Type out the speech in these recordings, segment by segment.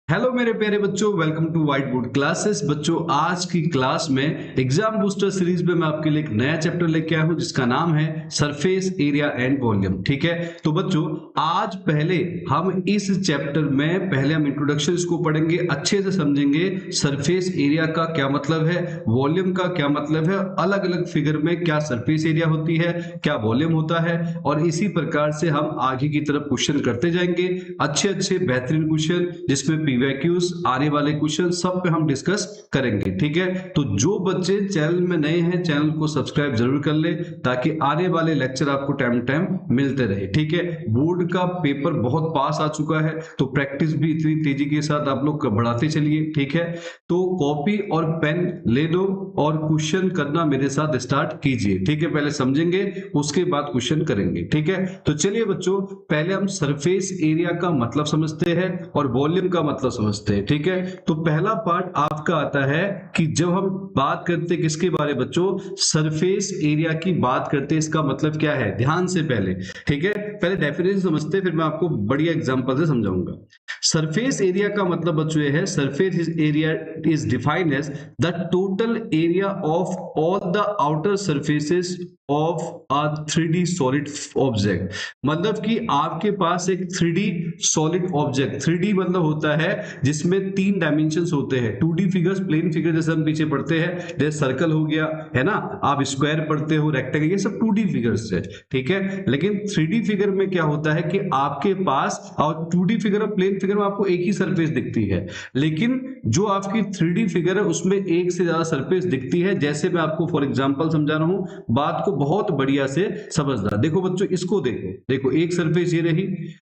Hello मेरे प्यारे बच्चों, welcome to white board classes. बच्चों, आज की क्लास में एग्जाम बूस्टर सीरीज में मैं आपके लिए एक नया चैप्टर लेके आया हूं जिसका नाम है सरफेस एरिया एंड वॉल्यूम। ठीक है, तो बच्चों आज पहले हम इस चैप्टर में पहले हम इंट्रोडक्शन इसको पढ़ेंगे, अच्छे से समझेंगे सरफेस एरिया का क्या मतलब है, वॉल्यूम का क्या मतलब है, अलग अलग फिगर में क्या सरफेस एरिया होती है, क्या वॉल्यूम होता है, और इसी प्रकार से हम आगे की तरफ क्वेश्चन करते जाएंगे। अच्छे अच्छे बेहतरीन क्वेश्चन जिसमें पीवाईक्यूज आने वाले क्वेश्चन सब पे हम डिस्कस करेंगे। ठीक है, तो जो बच्चे चैनल में नए हैं चैनल को सब्सक्राइब जरूर कर ले ताकि आने वाले लेक्चर आपको टाइम टाइम मिलते रहे। ठीक है, बोर्ड का पेपर बहुत पास आ चुका है तो प्रैक्टिस भी इतनी तेजी के साथ आप लोग बढ़ाते चलिए। ठीक है, तो कॉपी और पेन ले दो और क्वेश्चन करना मेरे साथ स्टार्ट कीजिए। ठीक है, पहले समझेंगे उसके बाद क्वेश्चन करेंगे। ठीक है, तो चलिए बच्चों पहले हम सरफेस एरिया का मतलब समझते हैं और वॉल्यूम का मतलब समझते हैं। ठीक है, तो पहला पार्ट आपका आता है कि जब हम बात करते हैं किसके बारे में बच्चों, सरफेस एरिया की बात करते हैं, इसका मतलब क्या है ध्यान से पहले। ठीक है, पहले डेफिनेशन समझते हैं फिर मैं आपको बढ़िया एग्जांपल से समझाऊंगा। सरफेस एरिया का मतलब बच्चों ये है, surface area is defined as the total area of all the outer surfaces of a 3D solid object. मतलब कि आपके पास एक 3D सॉलिड ऑब्जेक्ट, 3D मतलब होता है जिसमें 3 डायमेंशंस होते हैं। 2D फिगर्स, प्लेन फिगर जैसे हम पीछे पढ़ते हैं, जैसे सर्कल हो गया है ना, आप स्क्वायर पढ़ते हो, रेक्टेंगल, ये सब 2D फिगर्स है। ठीक है, लेकिन 3D फिगर में क्या होता है कि आपके पास, और 2D फिगर और प्लेन फिगर में आपको एक ही सरफेस दिखती है, लेकिन जो आपकी 3D फिगर है उसमें एक से ज्यादा सरफेस दिखती है। जैसे मैं आपको फॉर एग्जांपल समझा रहा हूं, बात को बहुत बढ़िया से समझना। देखो बच्चों, इसको देखो, देखो एक सरफेस ये रही,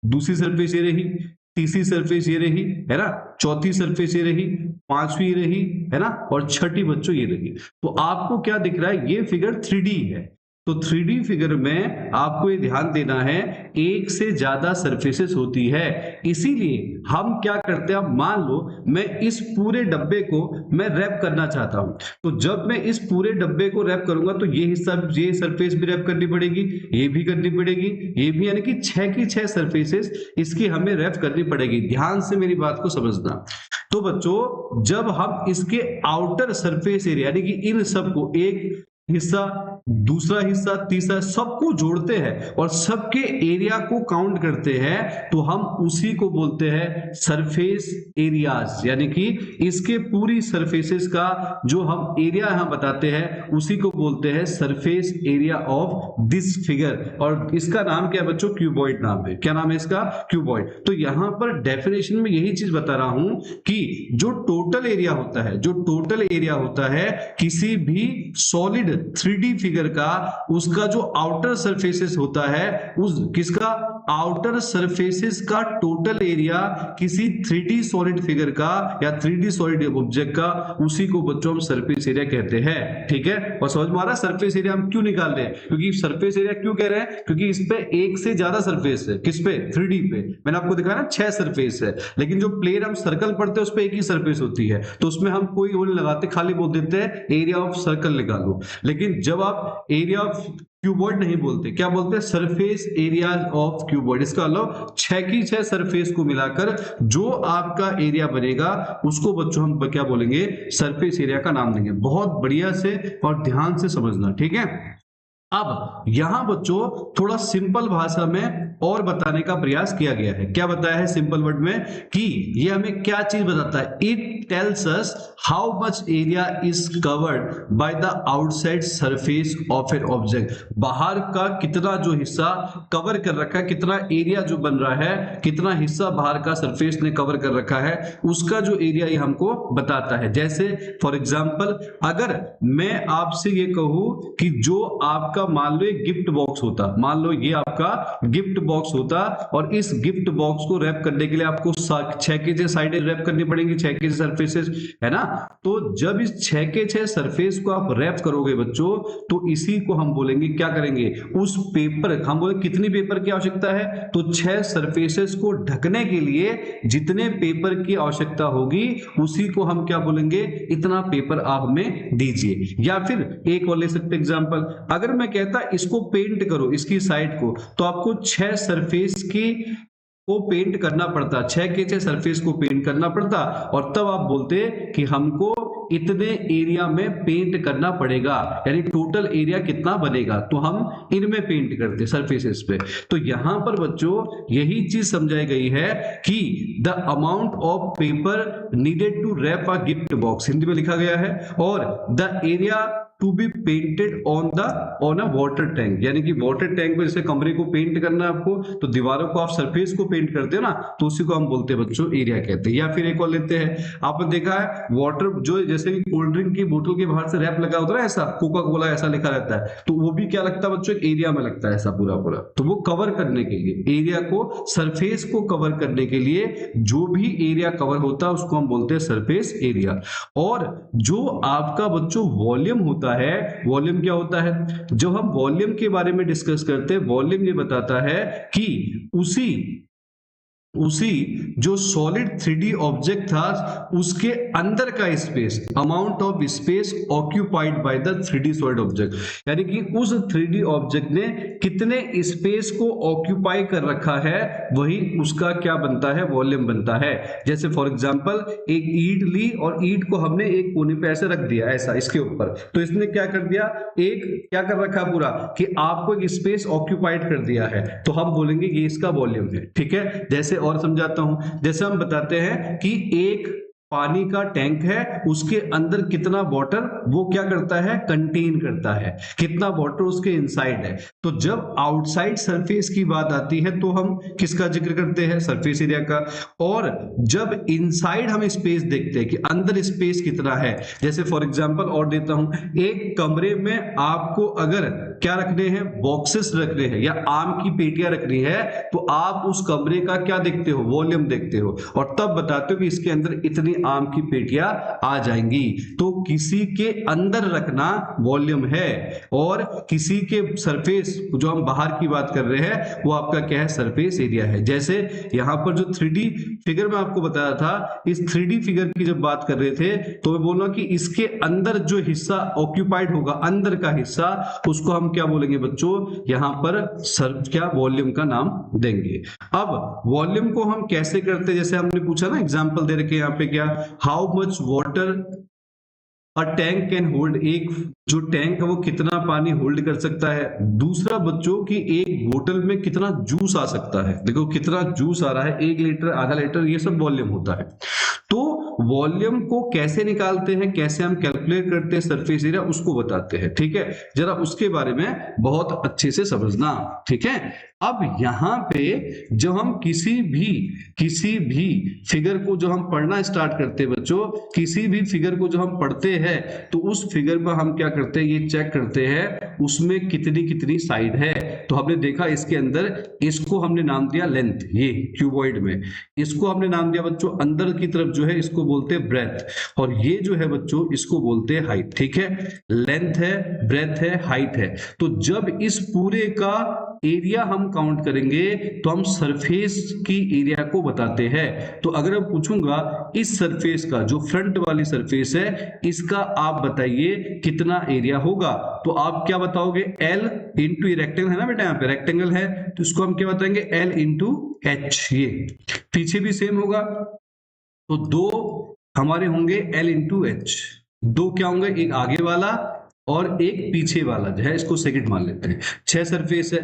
दूसरी सरफेस ये रही, तीसरी सरफेस ये रही है ना, चौथी सरफेस ये रही, पांचवी रही है ना, और छठी बच्चों ये रही। तो आपको क्या दिख रहा है, ये फिगर 3D है। तो 3D फिगर में आपको ये ध्यान देना है एक से ज्यादा सरफेसेस होती है, इसीलिए हम क्या करते हैं, अब मान लो मैं इस पूरे डब्बे को मैं रैप करना चाहता हूं, तो जब मैं इस पूरे डब्बे को रैप करूंगा तो ये हिस्सा, ये सरफेस भी रैप करनी पड़ेगी, ये भी करनी पड़ेगी, ये भी, यानी कि 6 की 6 सरफेसेस इसकी हमें रैप करनी पड़ेगी। ध्यान से मेरी बात को समझना। तो बच्चों जब हम इसके आउटर सरफेस एरिया यानी कि इन सबको, एक हिस्सा, दूसरा हिस्सा, तीसरा, सबको जोड़ते हैं और सबके एरिया को काउंट करते हैं, तो हम उसी को बोलते हैं सरफेस एरियाज। यानी कि इसके पूरी सरफेसेस का जो हम एरिया यहां बताते हैं उसी को बोलते हैं surface area of this figure. और इसका नाम क्या है बच्चों, क्यूबॉइड नाम है। क्या नाम है इसका, क्यूबॉइड। तो यहां पर डेफिनेशन में यही चीज बता रहा हूं कि जो टोटल एरिया होता है, जो टोटल एरिया होता है किसी भी सॉलिड 3D फिगर का, उसका जो आउटर सरफेसेस होता है, उस किसका, आउटर सरफेसेस का टोटल एरिया किसी 3D सॉलिड फिगर का या 3D सॉलिड ऑब्जेक्ट का, उसी को बच्चों हम सरफेस एरिया कहते हैं। ठीक है, और समझ में आ रहा है सरफेस एरिया हम क्यों निकाल रहे हैं, क्योंकि सरफेस एरिया क्यों कह रहे हैं, क्योंकि इस पे एक से ज्यादा सरफेस है। किस पे, 3D पे। मैंने आपको दिखाया ना 6 सरफेस है, लेकिन जो प्लेन हम सर्कल पढ़ते हैं उस पे एक ही सरफेस होती है, तो उसमें हम कोई वो नहीं लगाते, खाली बोल देते हैं एरिया ऑफ सर्कल निकालो। लेकिन जब आप एरिया ऑफ क्यूबॉइड नहीं बोलते, क्या बोलते हैं, सरफेस एरिया ऑफ क्यूबॉइड। इसका मतलब 6 की 6 सरफेस को मिलाकर जो आपका एरिया बनेगा उसको बच्चों हम क्या बोलेंगे, सरफेस एरिया का नाम देंगे। बहुत बढ़िया से और ध्यान से समझना। ठीक है, अब यहां बच्चों थोड़ा सिंपल भाषा में और बताने का प्रयास किया गया है। क्या बताया है सिंपल वर्ड में, कि ये हमें क्या चीज बताता है, it tells us how much area is covered by the outside surface of an object. बाहर का कितना जो हिस्सा कवर कर रखा है, कितना एरिया जो बन रहा है, कितना हिस्सा बाहर का सरफेस ने कवर कर रखा है, उसका जो एरिया ये हमको बताता है। जैसे फॉर एग्जांपल अगर मैं आपसे ये कहूं कि जो आपका, मान लो एक गिफ्ट बॉक्स होता, मान लो ये आपका गिफ्ट बॉक्स होता, और इस गिफ्ट बॉक्स को रैप करने के लिए आपको 6 के 6 साइडें रैप करनी पड़ेंगी, 6 के 6 सरफेसेस, है ना। तो जब इस 6 के 6 सरफेस को आप रैप करोगे बच्चों, तो इसी को हम बोलेंगे, क्या करेंगे, उस पेपर, हम बोले कितनी पेपर की आवश्यकता है, तो 6 सरफेसेस को ढकने के लिए जितने पेपर की आवश्यकता होगी उसी को हम क्या बोलेंगे, इतना पेपर आप हमें दीजिए। या फिर एक और ले सकते एग्जांपल, अगर मैं कहता इसको पेंट करो इसकी साइड को, तो आपको 6 सरफेस की को पेंट करना पड़ता, 6 के 6 सरफेस को पेंट करना पड़ता, और तब आप बोलते कि हमको इतने एरिया में पेंट करना पड़ेगा, यानी टोटल एरिया कितना बनेगा, तो हम इनमें पेंट करते सरफेसेस पे। तो यहां पर बच्चों यही चीज समझाई गई है कि the amount of paper needed to wrap a gift box, Hindi में लिखा गया है, और the area to be painted on a water tank, यानी कि वाटर टैंक में जैसे कमरे को पेंट करना है आपको, तो दीवारों को आप सरफेस को पेंट करते हो ना, तो उसी को हम बोलते हैं बच्चों एरिया कहते हैं। या फिर एक और लेते हैं, आपने देखा है वाटर जो जैसे कि कोल्ड ड्रिंक की बोतल के बाहर से रैप लगा होता है ना, ऐसा कोका कोला ऐसा लिखा रहता है, तो वो भी क्या लगता है बच्चों, एरिया में लगता है ऐसा पूरा पूरा। तो वो कवर करने के लिए, एरिया को, सरफेस को कवर करने के लिए जो भी एरिया कवर होता है उसको हम बोलते हैं सरफेस एरिया। और जो आपका बच्चों वॉल्यूम होता है, वॉल्यूम क्या होता है, जब हम वॉल्यूम के बारे में डिस्कस करते हैं, वॉल्यूम ये बताता है कि उसी जो सॉलिड 3D ऑब्जेक्ट था उसके अंदर का space, amount of space occupied by the 3D solid object, यानी कि उस 3D ऑब्जेक्ट ने कितने स्पेस को ऑक्यूपाई कर रखा है, वही उसका क्या बनता है, वॉल्यूम बनता है। जैसे फॉर एग्जांपल एक ईंट ली और ईंट को हमने एक कोने पे ऐसे रख दिया ऐसा इसके ऊपर, तो इसने क्या कर दिया, एक क्या कर रखा पूरा कि आपको एक स्पेस ऑक्यूपाइड कर दिया है, तो हम बोलेंगे ये इसका वॉल्यूम है। ठीक है, जैसे और समझाता हूं, जैसे हम बताते हैं कि एक पानी का टैंक है, उसके अंदर कितना वाटर वो क्या करता है, कंटेन करता है, कितना वाटर उसके इनसाइड है। तो जब आउटसाइड सरफेस की बात आती है तो हम किसका जिक्र करते हैं, सरफेस एरिया का। और जब इनसाइड हम स्पेस देखते हैं कि अंदर स्पेस कितना है, जैसे फॉर एग्जांपल और देता हूं, एक कमरे में आपको अगर क्या रखने हैं, बॉक्सेस रखने हैं या आम की पेटियां रखनी है, तो आप उस कमरे का क्या देखते हो, वॉल्यूम देखते हो, और तब बताते हो कि इसके अंदर इतनी आम की पेटियां आ जाएंगी। तो किसी के अंदर रखना वॉल्यूम है, और किसी के सरफेस जो हम बाहर की बात कर रहे हैं वो आपका क्या है, सरफेस एरिया है। जैसे यहां पर जो 3D फिगर में आपको बताया था, इस 3D फिगर की जब बात कर रहे थे तो मैं बोल रहा हूं कि इसके अंदर जो हिस्सा ऑक्यूपाइड होगा, अंदर का हिस्सा, उसको हम क्या बोलेंगे बच्चों, यहां पर क्या वॉल्यूम का नाम देंगे। अब वॉल्यूम को हम कैसे करते हैं, जैसे हमने पूछा ना, एग्जांपल दे रखे यहाँ पे क्या, how much water a tank can hold, एक जो टैंक है वो कितना पानी होल्ड कर सकता है। दूसरा बच्चों की एक बोतल में कितना जूस आ सकता है, देखो कितना जूस आ रहा है, 1 लीटर, आधा लीटर, ये सब वॉल्यूम होता है। तो वॉल्यूम को कैसे निकालते हैं, कैसे हम कैलकुलेट करते हैं सरफेस एरिया, उसको बताते हैं। ठीक है, जरा उसके बारे में बहुत अच्छे से समझना। ठीक है, अब यहां पे जब हम किसी भी फिगर को जो हम पढ़ना स्टार्ट करते हैं बच्चों, किसी भी फिगर को जो हम पढ़ते हैं तो उस फिगर में हम क्या करते हैं, ये चेक करते हैं उसमें कितनी कितनी साइड है। तो हमने देखा इसके अंदर, इसको हमने नाम दिया लेंथ, ये क्यूबॉइड में, इसको हमने नाम दिया बच्चों अंदर की तरफ जो है इसको बोलते हैं ब्रेथ, और ये जो है बच्चों इसको बोलते हैं हाइट। ठीक है, लेंथ है, ब्रेथ है, हाइट है। तो जब इस पूरे का एरिया हम काउंट करेंगे तो हम सरफेस की एरिया को बताते हैं। तो अगर मैं पूछूंगा इस सरफेस का, जो फ्रंट वाली सरफेस है, इसका आप बताइए कितना एरिया होगा, तो आप क्या बताओगे, L इंटू, रेक्टेंगल है ना बेटा, यहाँ पे रेक्टेंगल है तो इसको हम क्या बताएंगे, L इंटू H। ये पीछे भी सेम होगा, तो दो हमारे होंगे L इंटू H, दो क्या होंगे, एक आगे वाला और एक पीछे वाला जो है, इसको सेकंड मान लेते हैं। 6 सरफेस है।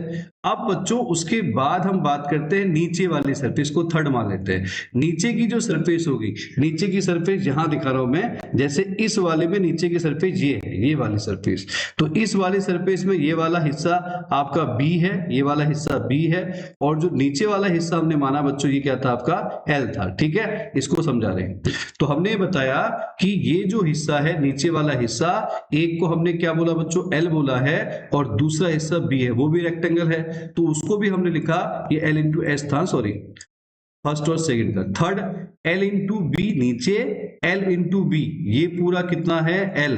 अब बच्चों उसके बाद हम बात करते हैं नीचे वाली सरफेस को, थर्ड मान लेते हैं। नीचे की जो सरफेस होगी, नीचे की सरफेस यहां दिखा रहा हूं मैं, जैसे इस वाले में नीचे की सरफेस ये है, ये वाली सरफेस, तो इस वाली सरफेस में ये वाला हिस्सा आपका B है, ये वाला हिस्सा B है, और जो नीचे वाला हिस्सा हमने माना बच्चों ये क्या था, आपका L था। ठीक है, इसको समझा रहे हैं। तो हमने बताया कि ये जो हिस्सा है, नीचे वाला हिस्सा, एक को हमने क्या बोला बच्चों, L बोला है, और दूसरा हिस्सा B है, वो भी रेक्टेंगल है, तो उसको भी हमने लिखा, ये L इंटू एस था, सॉरी फर्स्ट और सेकंड का, थर्ड L इंटू बी नीचे, L इंटू बी, ये पूरा कितना है L,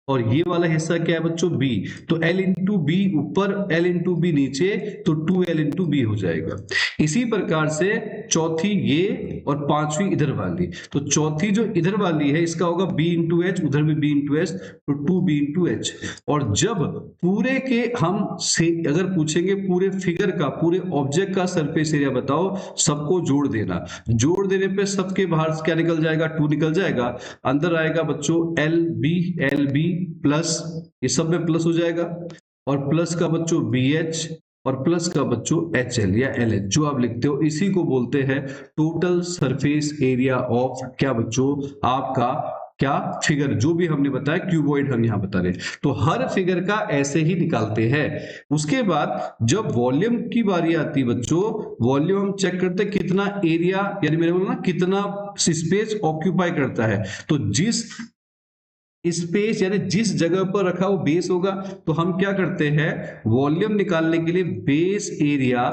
और ये वाला हिस्सा क्या है बच्चों, B, तो L इंटू बी ऊपर, L इंटू बी नीचे, तो 2L इंटू बी हो जाएगा। इसी प्रकार से चौथी ये और पांचवी इधर वाली, तो चौथी जो इधर वाली है इसका होगा b इंटू एच, उधर भी b इंटू एच, तो 2b इंटू एच। और जब पूरे के हम से अगर पूछेंगे पूरे फिगर का, पूरे ऑब्जेक्ट का सरफेस एरिया बताओ, सबको जोड़ देना, जोड़ देने पे सबके बाहर क्या निकल जाएगा, 2 निकल जाएगा, अंदर आएगा बच्चों एल बी प्लस, ये सब में प्लस हो जाएगा, और प्लस का बच्चों बी एच, और प्लस का बच्चों एच एल या एल एच जो आप लिखते हो, इसी को बोलते हैं टोटल सरफेस एरिया ऑफ क्या बच्चों, आपका क्या फिगर, जो भी हमने बताया क्यूबॉइड हम यहां बता रहे हैं। तो हर फिगर का ऐसे ही निकालते हैं। उसके बाद जब वॉल्यूम की बारी आती है बच्चों, वॉल्यूम हम चेक करते हैं कितना एरिया, यानी मैंने बोला ना कितना स्पेस ऑक्यूपाई करता है, तो जिस स्पेस यानी जिस जगह पर रखा वो बेस होगा, तो हम क्या करते हैं वॉल्यूम निकालने के लिए बेस एरिया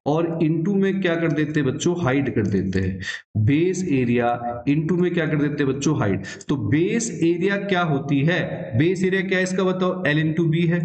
और इनटू में क्या कर देते हैं बच्चों, हाइट कर देते हैं, बेस एरिया इनटू में क्या कर देते हैं बच्चों, हाइट। तो बेस एरिया क्या होती है, बेस एरिया क्या है इसका बताओ, एल इंटू बी है,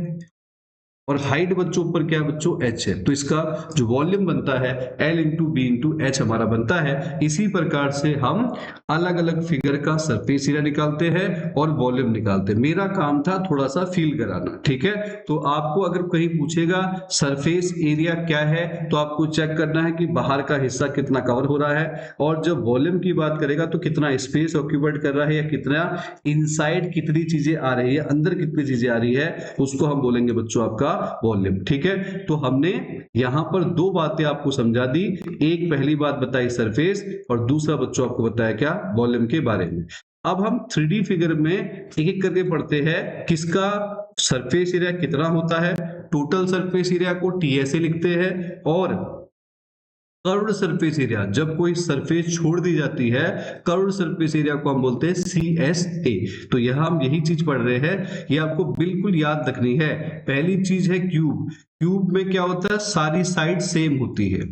और हाइट बच्चों ऊपर क्या है बच्चों, एच है, तो इसका जो वॉल्यूम बनता है L into B into H हमारा बनता है। इसी प्रकार से हम अलग अलग फिगर का सरफेस एरिया निकालते हैं और वॉल्यूम निकालते हैं। मेरा काम था थोड़ा सा फील कराना, ठीक है। तो आपको अगर कहीं पूछेगा सरफेस एरिया क्या है, तो आपको चेक करना है कि बाहर का हिस्सा कितना कवर हो रहा है, और जब वॉल्यूम की बात करेगा तो कितना स्पेस ऑक्यूपाइड कर रहा है, या कितना इनसाइड कितनी चीजें आ रही है, अंदर कितनी चीजें आ रही है, उसको हम बोलेंगे बच्चों आपका वॉल्यूम, ठीक है। तो हमने यहां पर दो बातें आपको समझा दी, एक पहली बात बताई सरफेस, और दूसरा बच्चों आपको बताया क्या, वॉल्यूम के बारे में। अब हम 3D फिगर में एक एक करके पढ़ते हैं किसका सरफेस एरिया कितना होता है। टोटल सरफेस एरिया को टीएसए लिखते हैं, और कर्व्ड सरफेस एरिया, जब कोई सरफेस छोड़ दी जाती है, कर्व्ड सरफेस एरिया को हम बोलते हैं CSA। तो यहां हम यही चीज पढ़ रहे हैं, ये आपको बिल्कुल याद रखनी है। पहली चीज है क्यूब, क्यूब में क्या होता है, सारी साइड सेम होती है,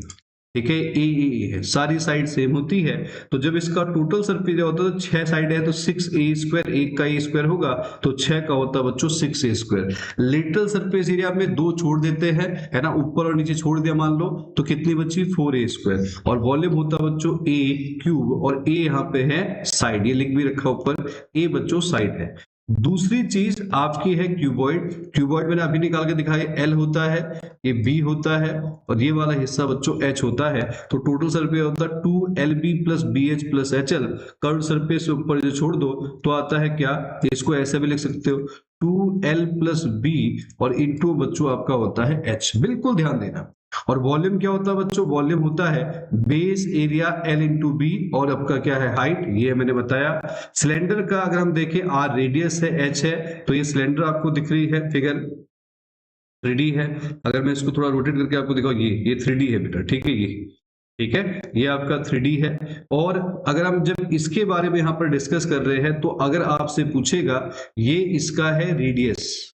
ठीक है, ए है, सारी साइड सेम होती है। तो जब इसका टोटल सरफेस एरिया होता है तो 6 साइड है तो 6a², एक का ए स्क्वायर होगा तो 6 का होता है बच्चों 6a²। लिटल सरफेस एरिया में 2 छोड़ देते हैं, है ना, ऊपर और नीचे छोड़ दिया मान लो, तो कितनी बची 4a², और वॉल्यूम होता है बच्चों a क्यूब, और a यहाँ पे है साइड, ये लिख भी रखा ऊपर, a बच्चों साइड है। दूसरी चीज आपकी है क्यूबॉइड, क्यूबॉइड मैंने अभी निकाल के दिखाया, एल होता है, ये बी होता है, और ये वाला हिस्सा बच्चों एच होता है। तो टोटल सरफेस होता है 2LB plus BH plus HL, curve surface से ऊपर जो छोड़ दो तो आता है क्या, इसको ऐसे भी लिख सकते हो 2L प्लस B, और इंटू बच्चों आपका होता है H, बिल्कुल ध्यान देना। और वॉल्यूम क्या होता है बच्चों, वॉल्यूम होता है base area L into B, और आपका क्या है हाइट, ये मैंने बताया। सिलेंडर का अगर हम देखें, R रेडियस है, H है, तो ये सिलेंडर आपको दिख रही है फिगर 3D है। अगर मैं इसको थोड़ा रोटेट करके आपको दिखाऊं, ये 3D है बेटा, ठीक है, ये ठीक है, ये आपका 3D है। और अगर हम जब इसके बारे में यहाँ पर डिस्कस कर रहे हैं, तो अगर आपसे पूछेगा ये इसका है रेडियस,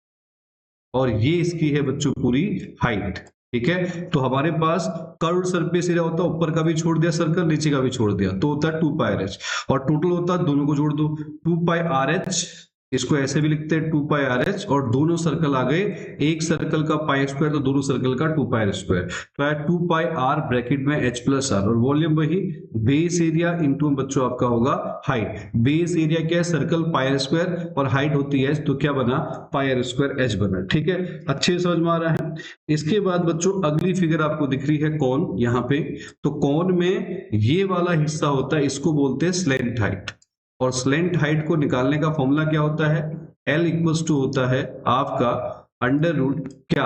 और ये इसकी है बच्चों पूरी हाइट, ठीक है। तो हमारे पास कर्व्ड सरफेस एरिया होता है, ऊपर का भी छोड़ दिया सर्कल, नीचे का भी छोड़ दिया, तो होता है 2πRH, और टोटल होता है, दोनों को जोड़ दो 2πRH, इसको ऐसे भी लिखते हैं 2πRH, और दोनों सर्कल आ गए, एक सर्कल का पाई स्क्वायर तो दोनों सर्कल का 2πR², तो है 2πR ब्रैकेट में H प्लस R, और वॉल्यूम वही बेस एरिया इंटू बच्चों आपका होगा हाइट। बेस एरिया क्या है, सर्कल πR², और हाइट होती है तो क्या बना, πR²H बना, ठीक है, अच्छे समझ में आ रहा है। इसके बाद बच्चों अगली फिगर आपको दिख रही है कौन, यहाँ पे, तो कौन में ये वाला हिस्सा होता है, इसको बोलते हैं स्लेंट हाइट, और स्लेंट हाइट को निकालने का फॉर्मूला क्या होता है, L इक्वल्स टू होता है आपका अंडर रूट क्या,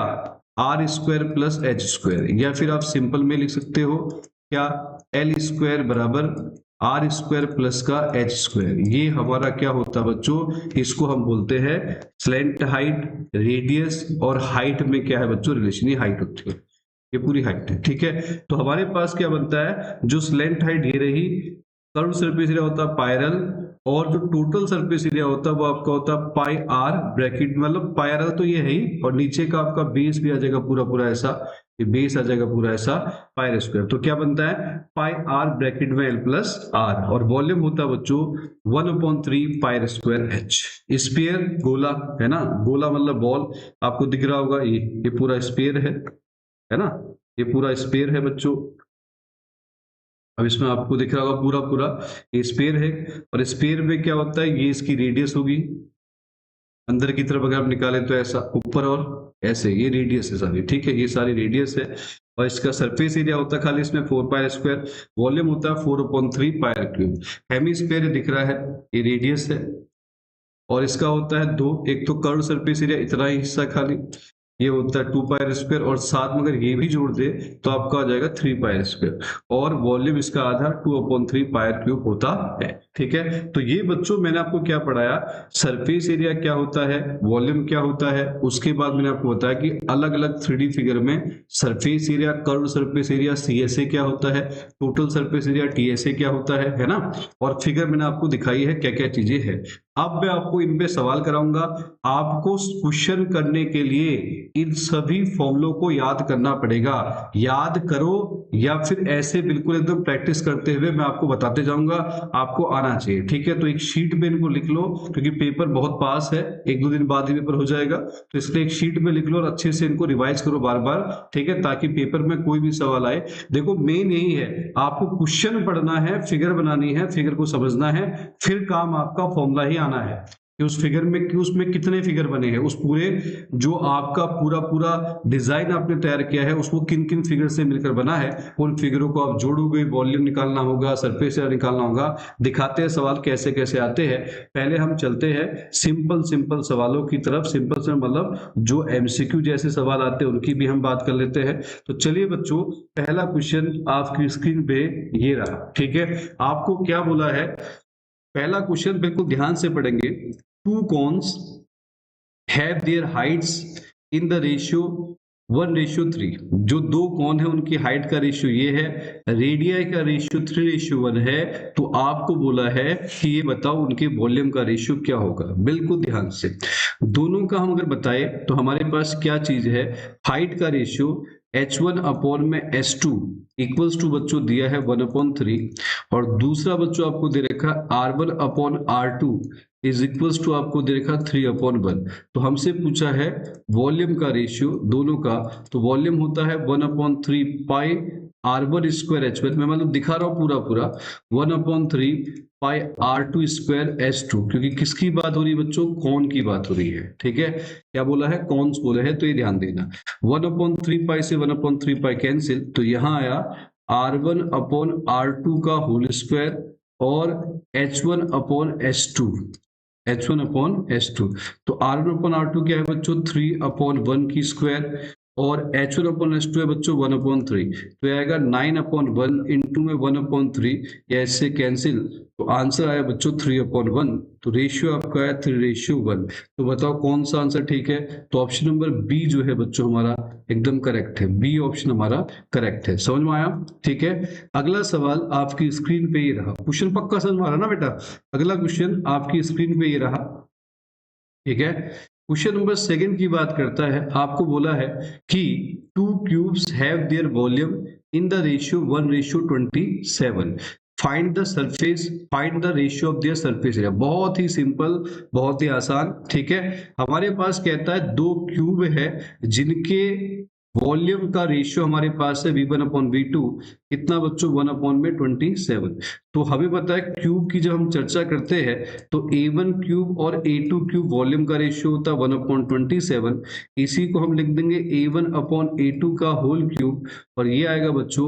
R² प्लस H², या फिर आप सिंपल में लिख सकते हो क्या, L² बराबर R² प्लस का H²। ये हमारा क्या होता है बच्चों, इसको हम बोलते हैं स्लेंट हाइट, रेडियस और हाइट में क्या है बच्चों रिलेशन, ये हाइट होती है, ये पूरी हाइट है, ठीक है। तो हमारे पास क्या बनता है, जो स्लेंट हाइट ये रही, कर्व सरफेस एरिया होता है पायरल, और जो टोटल सरफेस एरिया होता है वो आपका होता है पाई आर ब्रैकेट, मतलब पायरल तो ये है ही, और नीचे का आपका बेस भी आ जाएगा पूरा पूरा ऐसा, ये बेस आ जाएगा पूरा ऐसा πR², तो क्या बनता है पाई आर ब्रैकेट में L प्लस R, और वॉल्यूम होता है बच्चों 1/3 πR²H। स्फीयर गोला है ना, गोला मतलब बॉल, आपको दिख रहा होगा, ये पूरा स्फीयर है ना, ये पूरा स्फीयर है बच्चों, अब इसमें आपको दिख रहा होगा पूरा पूरा ये स्फीयर है, और स्फीयर में क्या होता है, ये इसकी रेडियस होगी, अंदर की तरफ अगर आप निकालें तो ऐसा ऊपर और ऐसे, ये रेडियस है सारी, ठीक है, ये सारी रेडियस है। और इसका सरफेस एरिया होता है खाली इसमें 4πr², वॉल्यूम होता है 4/3πr³। हेमिस्फीयर दिख रहा है, ये रेडियस है, और इसका होता है दो, एक तो कर्व सरफेस एरिया इतना ही हिस्सा खाली, ये होता है 2πr², और साथ में अगर ये भी जोड़ दे तो आपका आ जाएगा 3πr², और वॉल्यूम इसका आधा 2/3πr³ होता है, ठीक है। तो ये बच्चों मैंने आपको क्या पढ़ाया, सरफेस एरिया क्या होता है, वॉल्यूम क्या होता है, उसके बाद मैंने आपको बताया कि अलग अलग 3D फिगर में surface area, curve surface area CSA क्या होता है, टोटल सरफेस एरिया TSA क्या होता है ना, और फिगर मैंने आपको दिखाई है क्या क्या चीजें है। अब मैं आपको इन पे सवाल कराऊंगा, आपको क्वेश्चन करने के लिए इन सभी फॉर्मूलों को याद करना पड़ेगा, याद करो या फिर ऐसे बिल्कुल एकदम प्रैक्टिस करते हुए मैं आपको बताते जाऊंगा, आपको आना चाहिए, ठीक है। तो एक शीट पे इनको लिख लो, क्योंकि पेपर बहुत पास है, 1-2 दिन बाद ही पेपर हो जाएगा, तो इसलिए एक शीट पे लिख लो और अच्छे से इनको रिवाइज करो बार बार, ठीक है, ताकि पेपर में कोई भी सवाल आए। देखो मेन यही है, आपको क्वेश्चन पढ़ना है, फिगर बनानी है, फिगर को समझना है, फिर काम आपका फॉर्मूला ही आना है कि उस फिगर में कि उसमें कितने फिगर बने हैं, उस पूरे जो आपका पूरा पूरा डिजाइन आपने तैयार किया है उसको किन किन फिगर से मिलकर बना है, उन फिगरों को आप जोड़ोगे, वॉल्यूम निकालना होगा, सरफेस एरिया निकालना होगा। दिखाते हैं सवाल कैसे कैसे आते हैं। पहले हम चलते हैं सिंपल सिंपल सवालों की तरफ। सिंपल से मतलब जो MCQ जैसे सवाल आते हैं उनकी भी हम बात कर लेते हैं। तो चलिए बच्चों, पहला क्वेश्चन आपकी स्क्रीन पे ये रहा, ठीक है। आपको क्या बोला है, पहला क्वेश्चन बिल्कुल ध्यान से पढ़ेंगे। Two cones have their heights in the ratio 1:3। जो दो कौन है उनकी हाइट का रेशियो ये है, रेडियाई का रेशियो 3:1 है। तो आपको बोला है कि ये बताओ उनके वॉल्यूम का रेशियो क्या होगा। बिल्कुल ध्यान से, दोनों का हम अगर बताए तो हमारे पास क्या चीज है, हाइट का रेशियो H1/S2 इक्वल्स टू बच्चों दिया है 1/3, और दूसरा बच्चों आपको दे रखा R1/R2 इज इक्वल्स टू आपको दे रखा 3/1। तो हमसे पूछा है वॉल्यूम का रेशियो दोनों का, तो वॉल्यूम होता है 1/3 πr1² H1, मैं मतलब दिखा रहा हूं पूरा पूरा 1/3 πr2² S2, क्योंकि किसकी बात हो रही है बच्चों, कौन की बात हो रही है, ठीक है। क्या बोला है, कौन्स बोले हैं, तो ये ध्यान देना। 1/3 π से 1/3 π कैंसिल, तो यहां आया R1/R2 का होल स्क्वायर और H1/S2, H1/S2। तो R1/R2 क्या है बच्चों 3/1 की स्क्वायर, और H1/S2 है बच्चों 1/3, तो आएगा 9/1 इंटू में 1/3, या इससे कैंसिल, तो आंसर आया बच्चों 3/1। तो रेशियो आपका है 3:1। तो बताओ कौन सा आंसर ठीक है, तो ऑप्शन नंबर बी जो है बच्चों हमारा एकदम करेक्ट है, बी ऑप्शन हमारा करेक्ट है। समझ में आया, ठीक है। अगला सवाल आपकी स्क्रीन पे ये रहा, क्वेश्चन पक्का समझ में आ रहा ना बेटा। अगला क्वेश्चन आपकी स्क्रीन पे ये रहा, ठीक है। क्वेश्चन नंबर 2 की बात करता है, आपको बोला है कि to cubes have their volume in the ratio 1:27, find the surface, find the ratio of their surface area. बहुत ही सिंपल, बहुत ही आसान, ठीक है। हमारे पास कहता है दो क्यूब है जिनके वॉल्यूम का रेशियो हमारे पास है V1/V2, कितना बच्चों 1/27। तो हमें पता है क्यूब की जब हम चर्चा करते हैं तो A1 क्यूब और A2 क्यूब वॉल्यूम का रेशियो होता है 1/27। इसी को हम लिख देंगे A1/A2 का होल क्यूब, और ये आएगा बच्चों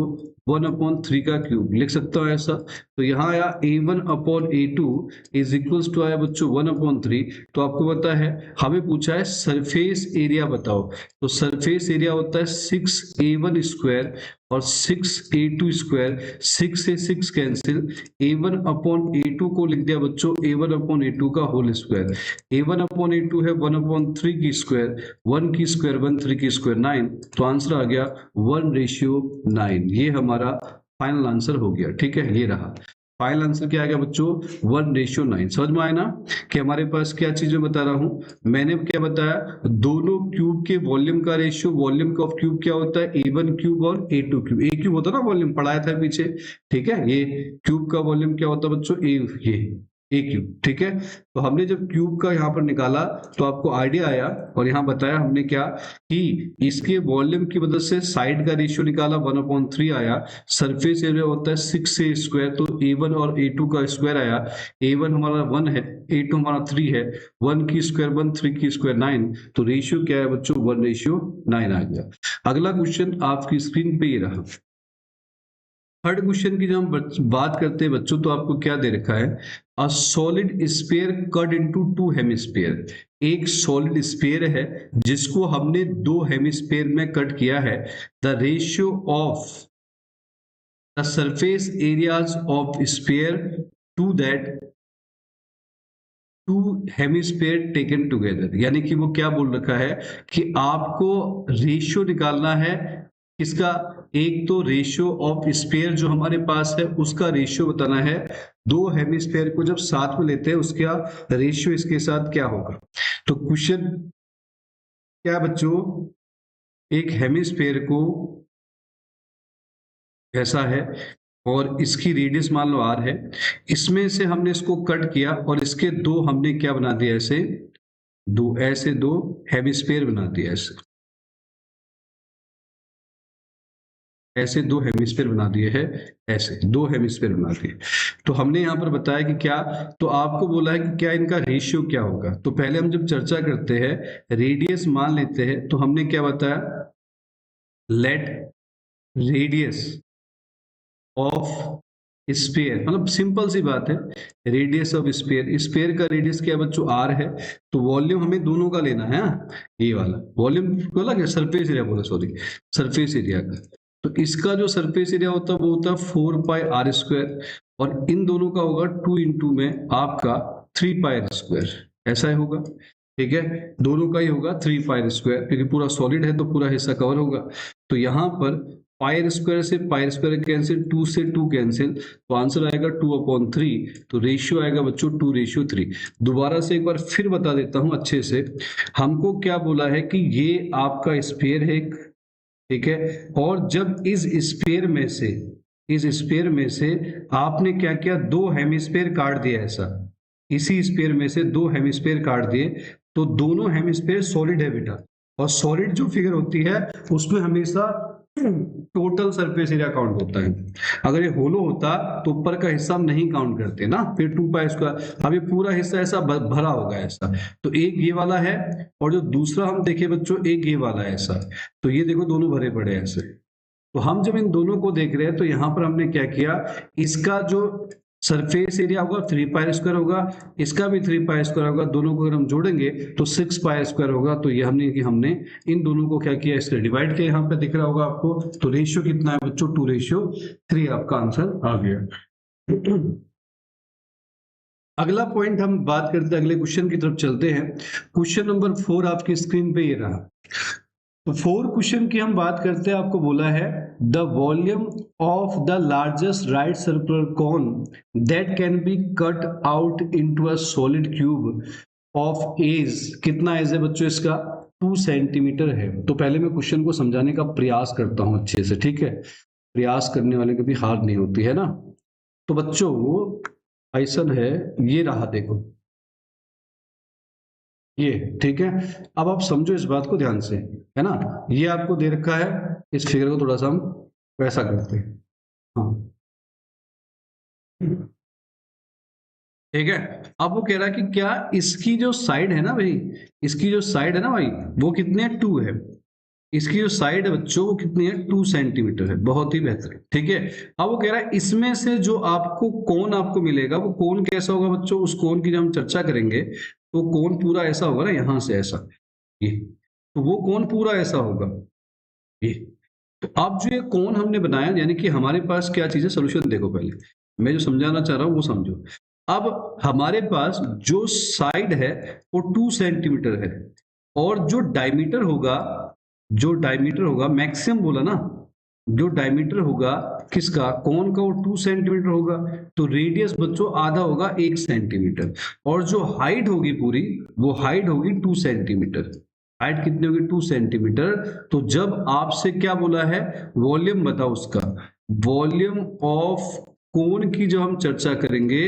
1/3 का क्यूब, लिख सकता हूं ऐसा। तो यहाँ आया A1/A2 इज इक्वल्स टू आया बच्चों 1/3। तो आपको पता है हमें पूछा है सरफेस एरिया बताओ, तो सरफेस एरिया होता है 6A1² और 6A2², 6 से 6 कैंसिल, A1/A2 को लिख दिया बच्चों A1/A2 का होल स्क्वायर। A1/A2 है 1/3 की स्क्वायर, 1 की स्क्वायर 1/3 की स्क्वायर 9, तो आंसर आ गया 1:9। ये हमारा फाइनल आंसर हो गया, ठीक है। ये रहा फाइनल आंसर, क्या आ गया बच्चों 1:9। समझ में आया ना कि हमारे पास क्या चीजें बता रहा हूं मैंने, क्या बताया, दोनों क्यूब के वॉल्यूम का रेशियो, वॉल्यूम ऑफ क्यूब क्या होता है A1 क्यूब और A2 क्यूब। A क्यूब होता है ना वॉल्यूम, पढ़ाया था पीछे, ठीक है। ये क्यूब का वॉल्यूम क्या होता है बच्चों, ये ए क्यूब, ठीक है। तो हमने जब क्यूब का यहाँ पर निकाला तो आपको आइडिया आया, और यहाँ बताया हमने क्या कि इसके वॉल्यूम की मदद से साइड का रेशियो निकाला, 1/3 आया। सरफेस एरिया होता है 6a स्क्वायर, तो a1 और a2 का स्क्वायर आया। a1 हमारा 1 है, a2 हमारा 3 है, 1 की स्क्वायर 1, 3 की स्क्वायर 9, तो रेशियो क्या है बच्चों, 1:9 आ गया। अगला क्वेश्चन आपकी स्क्रीन पे ये रहा। थर्ड क्वेश्चन की जब हम बात करते हैं बच्चों, तो आपको क्या दे रखा है, a solid sphere cut into two hemisphere. एक सॉलिड स्फीयर है जिसको हमने दो हेमिस्फीयर में कट किया है। The ratio of the surface areas of sphere to that two hemisphere taken together, यानी कि वो क्या बोल रखा है कि आपको रेशियो निकालना है किसका, एक तो रेशियो ऑफ स्फीयर जो हमारे पास है उसका रेशियो बताना है, दो हेमिस्फीयर को जब साथ में लेते हैं उसका रेशियो इसके साथ क्या होगा। तो क्वेश्चन क्या है बच्चों, एक हेमिस्फीयर को ऐसा है और इसकी रेडियस मान लो r है, इसमें से हमने इसको कट किया और इसके दो हमने क्या बना दिया, ऐसे दो हेमिस्फीयर बना दिया, ऐसे दो हेमिस्फीयर बना दिए हैं, ऐसे दो हेमिस्फीयर बना दिए। तो हमने यहाँ पर बताया कि क्या, तो आपको बोला है कि क्या इनका रेशियो क्या होगा। तो पहले हम जब चर्चा करते हैं रेडियस मान लेते हैं, तो हमने क्या बताया, लेट रेडियस ऑफ स्फीयर, मतलब सिंपल सी बात है, रेडियस ऑफ स्फीयर, स्फीयर का रेडियस क्या बच्चों r है, तो वॉल्यूम हमें दोनों का लेना है, ये वाला वॉल्यूम बोला क्या, सरफेस एरिया बोला, सॉरी, सरफेस एरिया का। तो इसका जो सरफेस एरिया होता है वो होता है 4πr², और इन दोनों का होगा 2 इंटू में आपका 3πr², ऐसा ही होगा, ठीक है। दोनों का ही होगा 3πr², क्योंकि पूरा सॉलिड है तो पूरा हिस्सा कवर होगा। तो यहाँ पर πr² से πr² कैंसिल, 2 से 2 कैंसिल, तो आंसर आएगा 2/3। तो रेशियो आएगा बच्चों 2:3। दोबारा से एक बार फिर बता देता हूं अच्छे से, हमको क्या बोला है कि ये आपका स्फीयर है, ठीक है, और जब इस स्फीयर में से आपने क्या किया, दो हेमिस्फीयर काट दिया, ऐसा इसी स्फीयर में से दो हेमिस्फीयर काट दिए, तो दोनों हेमिस्फीयर सॉलिड है बेटा, और सॉलिड जो फिगर होती है उसमें हमेशा टोटल सरफेस एरिया काउंट होता है। अगर ये होलो होता तो ऊपर का हिस्सा हम नहीं काउंट करते ना, फिर 2π², अब ये पूरा हिस्सा ऐसा भरा होगा ऐसा, तो एक ये वाला है, और जो दूसरा हम देखे बच्चों, एक ये वाला है ऐसा, तो ये देखो दोनों भरे पड़े हैं ऐसे। तो हम जब इन दोनों को देख रहे हैं तो यहाँ पर हमने क्या किया, इसका जो सरफेस एरिया होगा 3πr² होगा, इसका भी 3πr² होगा, दोनों को अगर हम जोड़ेंगे तो 6πr² होगा। तो ये हमने इन दोनों को क्या किया, इससे डिवाइड किया, यहाँ पे दिख रहा होगा आपको। तो रेशियो कितना है बच्चों, 2:3, आपका आंसर आ गया। अगला पॉइंट हम बात करते हैं, अगले क्वेश्चन की तरफ चलते हैं। क्वेश्चन नंबर 4 आपकी स्क्रीन पे ये रहा। तो 4 क्वेश्चन की हम बात करते हैं, आपको बोला है the volume of the largest right circular cone that can be cut out into a solid cube of edge, कितना एज है बच्चों इसका, 2 सेंटीमीटर है। तो पहले मैं क्वेश्चन को समझाने का प्रयास करता हूं अच्छे से, ठीक है, प्रयास करने वाले की भी हार नहीं होती है ना। तो बच्चों ऐसा है, ये रहा देखो, ये ठीक है। अब आप समझो इस बात को ध्यान से, है ना, ये आपको दे रखा है, इस फिगर को थोड़ा सा हम वैसा करते हैं, हाँ ठीक है। अब वो कह रहा है कि क्या इसकी जो साइड है ना भाई, इसकी जो साइड है ना भाई, वो कितने 2 है, इसकी जो साइड है बच्चों वो कितनी है, 2 सेंटीमीटर है, बहुत ही बेहतर, ठीक है। अब वो कह रहा है इसमें से जो आपको कोण आपको मिलेगा, वो कोण कैसा होगा बच्चों, उस कोण की जब हम चर्चा करेंगे तो कोण पूरा ऐसा होगा ना, यहां से ऐसा, ये, तो वो कोण पूरा ऐसा होगा, ये। तो अब जो ये कोण हमने बनाया, यानी कि हमारे पास क्या चीज है, सोल्यूशन देखो, पहले मैं जो समझाना चाह रहा हूं वो समझो। अब हमारे पास जो साइड है वो 2 सेंटीमीटर है, और जो डायमीटर होगा, मैक्सिमम बोला ना, जो डायमीटर होगा किसका, कोण का, वो 2 सेंटीमीटर होगा। तो रेडियस बच्चों आधा होगा 1 सेंटीमीटर, और जो हाइट होगी पूरी, वो हाइट होगी 2 सेंटीमीटर। हाइट कितनी होगी, 2 सेंटीमीटर। तो जब आपसे क्या बोला है, वॉल्यूम बताओ उसका, वॉल्यूम ऑफ कोण की जब हम चर्चा करेंगे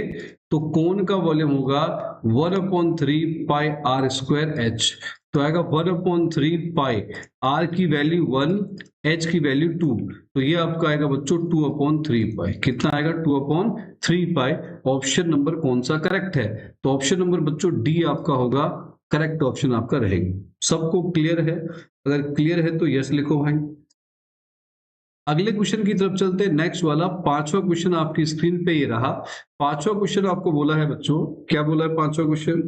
तो कोण का वॉल्यूम होगा 1/3 पाई आर स्क्वायर एच। तो आएगा 1/3 पाई, आर की वैल्यू 1, एच की वैल्यू 2, तो ये आपका आएगा बच्चों 2/3 पाई। कितना आएगा? 2/3 पाई। ऑप्शन नंबर कौन सा करेक्ट है? तो ऑप्शन नंबर बच्चों डी आपका होगा करेक्ट ऑप्शन आपका रहेगा। सबको क्लियर है? अगर क्लियर है तो यस लिखो भाई। अगले क्वेश्चन की तरफ चलते हैं। नेक्स्ट वाला पांचवा क्वेश्चन आपकी स्क्रीन पे ये रहा। पांचवा क्वेश्चन आपको बोला है बच्चों, क्या बोला है पांचवा क्वेश्चन?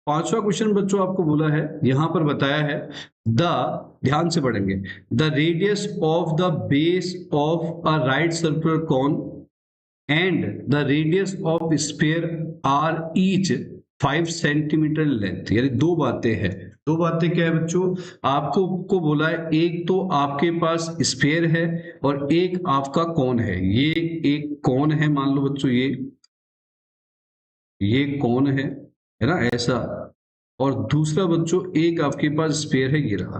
पांचवा क्वेश्चन बच्चों आपको बोला है, यहां पर बताया है द, ध्यान से पढ़ेंगे, the radius of the base of a right circular cone and the radius of sphere are each 5 centimetre length. यानी दो बातें हैं। दो बातें क्या है बच्चों? आपको को बोला है एक तो आपके पास स्फीयर है और एक आपका कोन है। ये एक कोन है, मान लो बच्चों ये कोन है ना, ऐसा। और दूसरा बच्चों एक आपके पास स्फीयर है, ये रहा।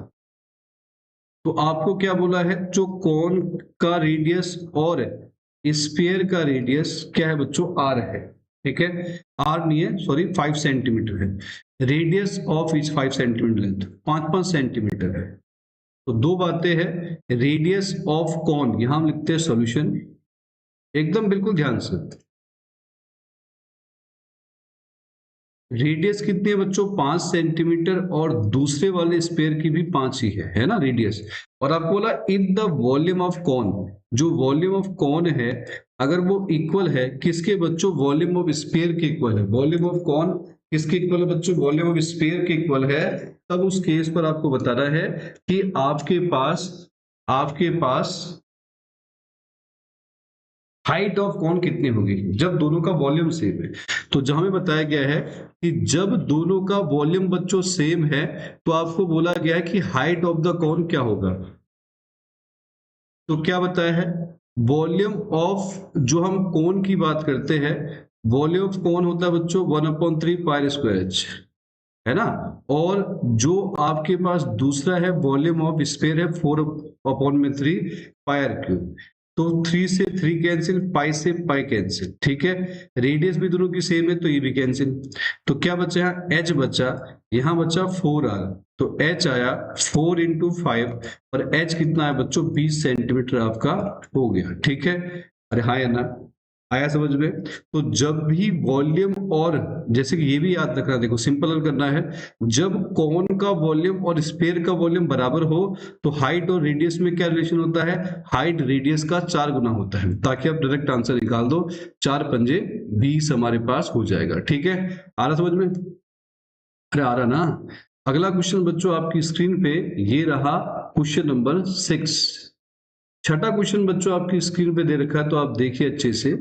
तो आपको क्या बोला है? जो कोन का रेडियस और स्फीयर का रेडियस क्या है बच्चों? आर है। ठीक है, आर नहीं है, सॉरी 5 सेंटीमीटर है। Radius of is 5 centimetre, length 5 centimetre है। तो दो बातें हैं। रेडियस ऑफ कोन, यहां हम लिखते हैं सॉल्यूशन, एकदम बिल्कुल ध्यान से। रेडियस कितनी है बच्चों? 5 सेंटीमीटर, और दूसरे वाले स्पेयर की भी 5 ही है ना रेडियस। और आपको बोला if the volume of cone, जो वॉल्यूम ऑफ कॉन है अगर वो इक्वल है किसके बच्चों? वॉल्यूम ऑफ स्पेयर के इक्वल है। वॉल्यूम ऑफ कॉन किसके इक्वल है बच्चों? वॉल्यूम ऑफ स्पेयर के इक्वल है। तब उस केस पर आपको बताना है कि आपके पास हाइट ऑफ कौन कितनी होगी जब दोनों का वॉल्यूम सेम है। तो जहां में बताया गया है कि जब दोनों का वॉल्यूम बच्चों सेम है तो आपको बोला गया है कि हाइट ऑफ द कौन क्या होगा। तो क्या बताया है? वॉल्यूम ऑफ, जो हम कोन की बात करते हैं, वॉल्यूम ऑफ कोन होता है बच्चों 1/3 पाई स्क्वायर एच, है ना। और जो आपके पास दूसरा है वॉल्यूम ऑफ स्फीयर है 4/3 पाई आर क्यूब। तो 3 से 3 कैंसिल, पाई से पाई कैंसिल। ठीक है, रेडियस भी दोनों की सेम है तो ये भी कैंसिल। तो क्या बचा? यहाँ एच बचा, यहाँ बचा 4r। तो एच आया 4 × 5, और एच कितना है बच्चों? 20 सेंटीमीटर आपका हो गया। ठीक है, अरे हाँ या ना, आया समझ में? तो जब भी वॉल्यूम और, जैसे कि ये भी याद रखना, देखो सिंपल करना है, जब कोन का वॉल्यूम और स्फीयर का वॉल्यूम बराबर हो तो हाइट और रेडियस में क्या रिलेशन होता है? हाइट रेडियस का 4 गुना होता है, ताकि आप डायरेक्ट आंसर निकाल दो। 4 पंजे 20 हमारे पास हो जाएगा। ठीक है, आ रहा समझ में? अरे आ रहा ना। अगला क्वेश्चन बच्चों आपकी स्क्रीन पे ये रहा, क्वेश्चन नंबर 6। छठा क्वेश्चन बच्चों आपकी स्क्रीन पे दे रखा है, तो आप देखिए अच्छे से।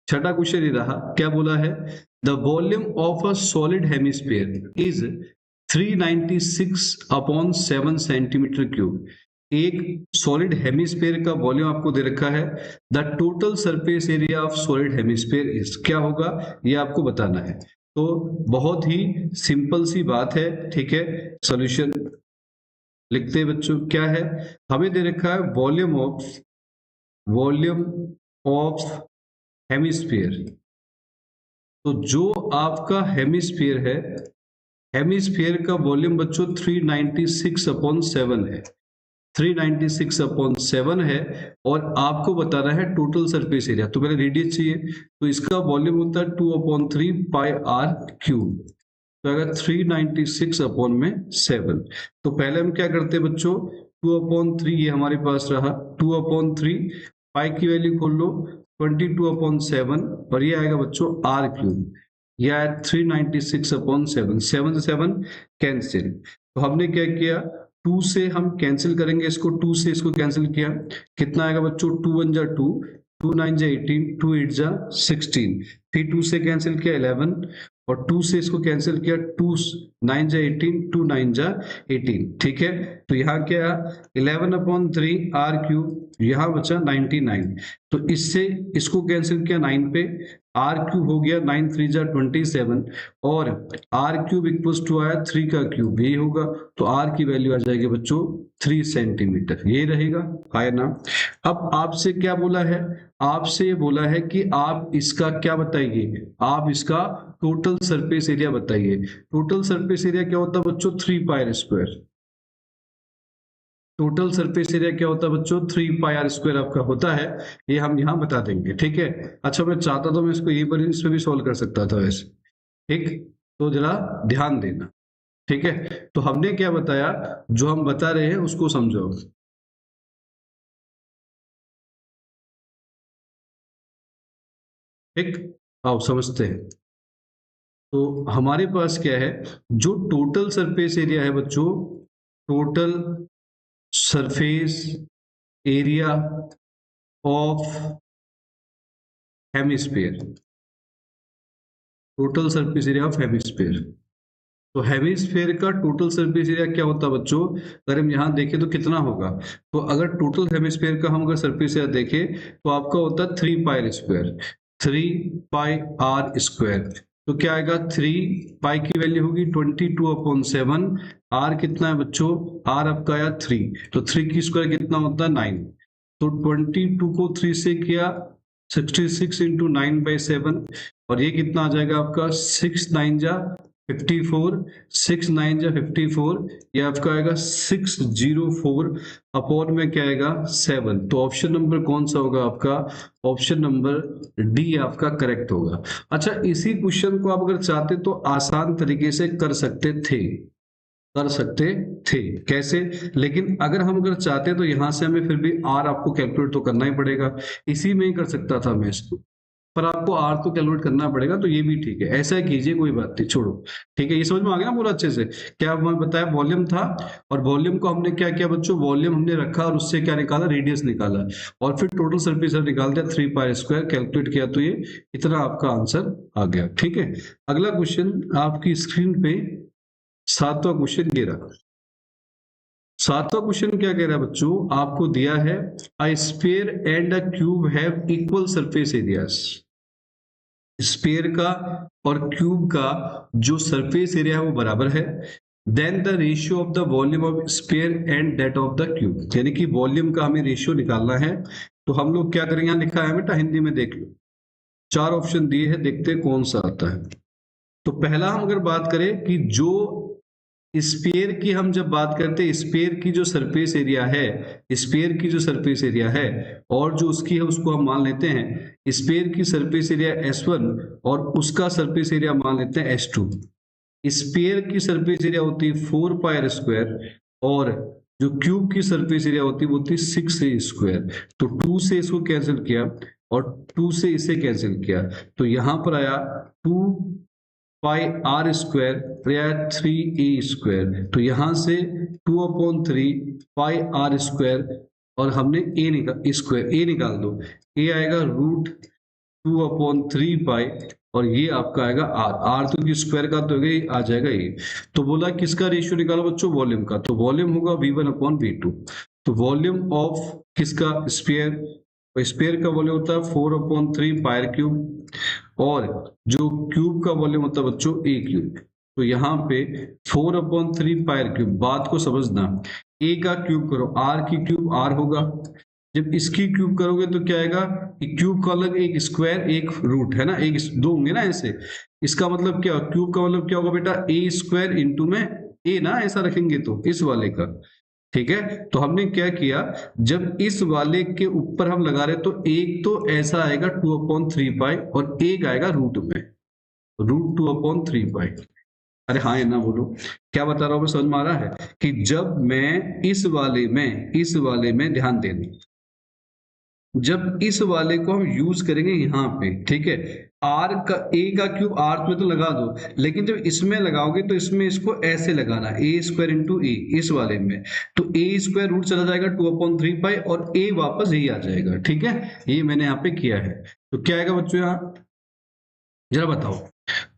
छठा क्वेश्चन ये रहा, क्या बोला है? The volume of a solid hemisphere is 396/7 centimetre cube. एक सॉलिड हेमिस्फीयर का वॉल्यूम आपको दे रखा है। The total surface area of solid hemisphere is, क्या होगा ये आपको बताना है। तो बहुत ही सिंपल सी बात है। ठीक है, सॉल्यूशन लिखते हैं बच्चों। क्या है? हमें दे रखा है वॉल्यूम ऑफ हेमिस्फीयर। तो जो आपका हेमिस्फीयर है, हेमिस्फीयर का वॉल्यूम बच्चों 396/7 है। 396/7 है, और आपको बताना है टोटल सरफेस एरिया। तो पहले रेडियस चाहिए, तो इसका वॉल्यूम होता है 2/3 पाई आर क्यूब। तो अगर 396/7, तो पहले हम क्या करते हैं बच्चों? 2/3 ये हमारे पास रहा, 2/3 पाई की वैल्यू खोल लो 22/7, और ये आएगा बच्चों आर क्यूब। यह है 396/7, 7 से 7 कैंसिल। तो हमने क्या किया? 2 से हम कैंसिल करेंगे इसको, 2 से इसको कैंसिल किया, कितना आएगा बच्चों? 2 1 जा 2, 2 9 जा 18, 2 8 जा 16। फिर 2 से कैंसिल किया 11, और 2 से इसको कैंसिल किया, 2 9 जा 18, 2 9 जा 18। ठीक है, तो यहाँ क्या 11/3 आर क्यूब, यहाँ बचा 99। तो इससे इसको कैंसिल किया 9 पे, आर क्यूब हो गया 9 3 जा 27 और आर क्यूब इक्वल्स टू आया 3 का क्यूब, ये होगा तो आर की वैल्यू आ जाएगी बच्चों 3 सेंटीमीटर, ये रहेगा, आया ना। अब आपसे क्या बोला है, आपसे ये बोला है कि आप इसका क्या बताइए, आप इसका टोटल सरफेस एरिया बताइए। टोटल सरफेस एरिया क्या होता है बच्चों, 3 pi square. Total surface area क्या होता है बच्चों, 3 पाई आर स्क्वायर आपका होता है, ये हम यहाँ बता देंगे, ठीक है। अच्छा मैं चाहता तो मैं इसको यहीं पर इसमें भी सॉल्व कर सकता था वैसे, ठीक, तो जरा ध्यान देना, ठीक है। तो हमने क्या बताया, जो हम बता रहे हैं उसको समझो, ठीक, आओ समझते हैं। तो हमारे पास क्या है, जो टोटल सरफेस एरिया है बच्चों, total surface area of hemisphere, total surface area of hemisphere. तो हेमिस्फीयर का टोटल सरफेस एरिया क्या होता है बच्चों, अगर हम यहाँ देखें तो कितना होगा, तो अगर टोटल हेमिस्फीयर का हम अगर सरफेस एरिया देखें तो आपका होता है 3 pi square, 3 pi R square. तो क्या आएगा, 3 पाई की वैल्यू होगी 22/7, आर कितना है बच्चों, आर आपका आया 3, तो 3 की स्क्वायर कितना होता है 9, तो 22 को 3 से किया 66 इंटू 9/7, और ये कितना आ जाएगा आपका 6 9 जा 54, 6 9 जा 54, ये आपका आएगा 604 अपॉन में क्या आएगा 7। तो ऑप्शन नंबर कौन सा होगा आपका, ऑप्शन नंबर डी आपका करेक्ट होगा। अच्छा इसी क्वेश्चन को आप अगर चाहते तो आसान तरीके से कर सकते थे, कर सकते थे, कैसे, लेकिन अगर हम अगर चाहते तो यहां से हमें फिर भी आर आपको कैलकुलेट तो करना ही पड़ेगा, इसी में ही कर सकता था मैं इसको, पर आपको आर तो कैलकुलेट करना पड़ेगा, तो ये भी ठीक है, ऐसा कीजिए कोई बात नहीं, छोड़ो, ठीक है। ये समझ में आ गया ना पूरा अच्छे से, क्या हमने बताया, वॉल्यूम था, और वॉल्यूम को हमने क्या किया बच्चों, वॉल्यूम हमने रखा और उससे क्या निकाला, रेडियस निकाला, और फिर टोटल सरफेस निकाल दिया 3 पाई स्क्वायर, कैलकुलेट किया तो ये इतना आपका आंसर आ गया, ठीक है। अगला क्वेश्चन आपकी स्क्रीन पे 7वां क्वेश्चन ये रहा। 7वां क्वेश्चन क्या कह रहा है बच्चों, आपको दिया है a sphere and a cube have equal surface areas, sphere का और क्यूब का जो सरफेस एरिया है वो बराबर है, then the ratio of the volume of sphere and that of the cube, यानी कि वॉल्यूम का हमें रेशियो निकालना है। तो हम लोग क्या करेंगे, यहाँ लिखा है बेटा हिंदी में देख लो, 4 ऑप्शन दिए हैं, देखते हैं कौन सा आता है। तो पहला हम अगर बात करें कि जो स्फीयर की, हम जब बात करते हैं स्फीयर की जो सरफेस एरिया है, स्फीयर की जो सरफेस एरिया है और जो उसकी है उसको हम मान लेते हैं स्फीयर की सरफेस एरिया S1 और उसका सरफेस एरिया मान लेते हैं S2। स्फीयर की सरफेस एरिया होती है 4 पाई आर स्क्वायर और जो क्यूब की सरफेस एरिया होती है वो होती है 6a स्क्वायर। तो 2 से इसको कैंसिल किया और 2 से इसे कैंसिल किया, तो यहां पर आया 2 पाई आर स्क्वायर या 3a स्क्वायर, तो यहां से 2/3 पाई आर स्क्वायर और हमने ए निकाल स्क्वायर, ए निकाल दो, ए आएगा √2/3 पाई और ये आपका आएगा आर, आर तो की स्क्वायर का तो आ जाएगा ये। तो बोला किसका रेशियो निकालो बच्चों, वॉल्यूम का, तो वॉल्यूम होगा V1/V2। तो वॉल्यूम ऑफ किसका, स्फीयर, स्फीयर का वॉल्यूम होता है 4/3 पाई क्यूब और जो क्यूब का वॉल्यूम होता है बच्चों ए क्यूब। तो यहाँ पे 4/3 पाई क्यूब, बात को समझना, ए का क्यूब करो, आर की क्यूब आर होगा, जब इसकी क्यूब करोगे तो क्या आएगा, क्यूब का अलग एक स्क्वायर एक रूट है ना, एक दो होंगे ना ऐसे, इसका मतलब क्या, क्यूब का मतलब क्या होगा बेटा, ए स्क्वायर इंटू में ए ना, ऐसा रखेंगे तो इस वाले का, ठीक है। तो हमने क्या किया, जब इस वाले के ऊपर हम लगा रहे तो एक तो ऐसा आएगा 2/3 पाई और एक आएगा रूट में, √2/3 पाई। अरे हाँ है ना, बोलो क्या बता रहा हूं मैं, समझ में आ रहा है कि जब मैं इस वाले में ध्यान देना, जब इस वाले को हम यूज करेंगे यहाँ पे, ठीक है, आर का ए का क्यूब आर में तो लगा दो, लेकिन जब इसमें लगाओगे तो इसमें इसको ऐसे लगाना, ए स्क्वायर इंटू ए इस वाले में, तो ए स्क्वायर रूट चला जाएगा 2/3 पाई और ए वापस यही आ जाएगा, ठीक है, ये मैंने यहाँ पे किया है। तो क्या आएगा बच्चों, यहाँ जरा बताओ,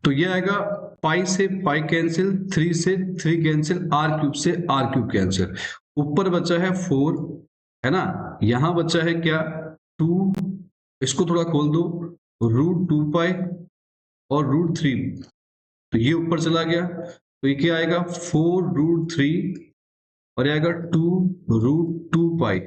तो ये आएगा पाई से पाई कैंसिल, 3 से 3 कैंसिल, आर क्यूब से आर क्यूब कैंसिल, ऊपर बचा है 4 है ना, यहां बचा है क्या 2 इसको थोड़ा खोल दो, √2 पाई और √3, तो ये ऊपर चला गया, तो ये क्या आएगा 4√3 और ये आएगा 2√2 पाई,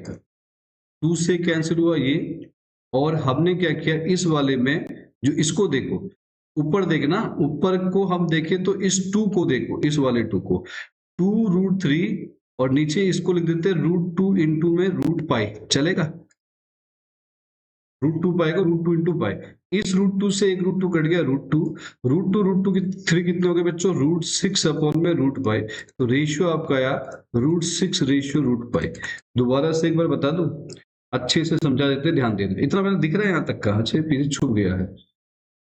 2 से कैंसिल हुआ ये, और हमने क्या किया इस वाले में, जो इसको देखो ऊपर देखना, ऊपर को हम देखें तो इस 2 को देखो, इस वाले 2 को, 2√3 और नीचे इसको लिख देते हैं √2 इंटू में √पाई, चलेगा? √2 पाई को √2 इंटू पाई, इस √2 से एक √2 कट गया, √2, √2 की 3 कितने हो गए बच्चों, √6 अपॉन में √पाई, तो रेशियो आपका आया √6 रेशियो √पाई। दोबारा से एक बार बता दूं, अच्छे से समझा देते, ध्यान देना, इतना मैंने दिख रहा है यहाँ तक का, अच्छे पीछे छुप गया है,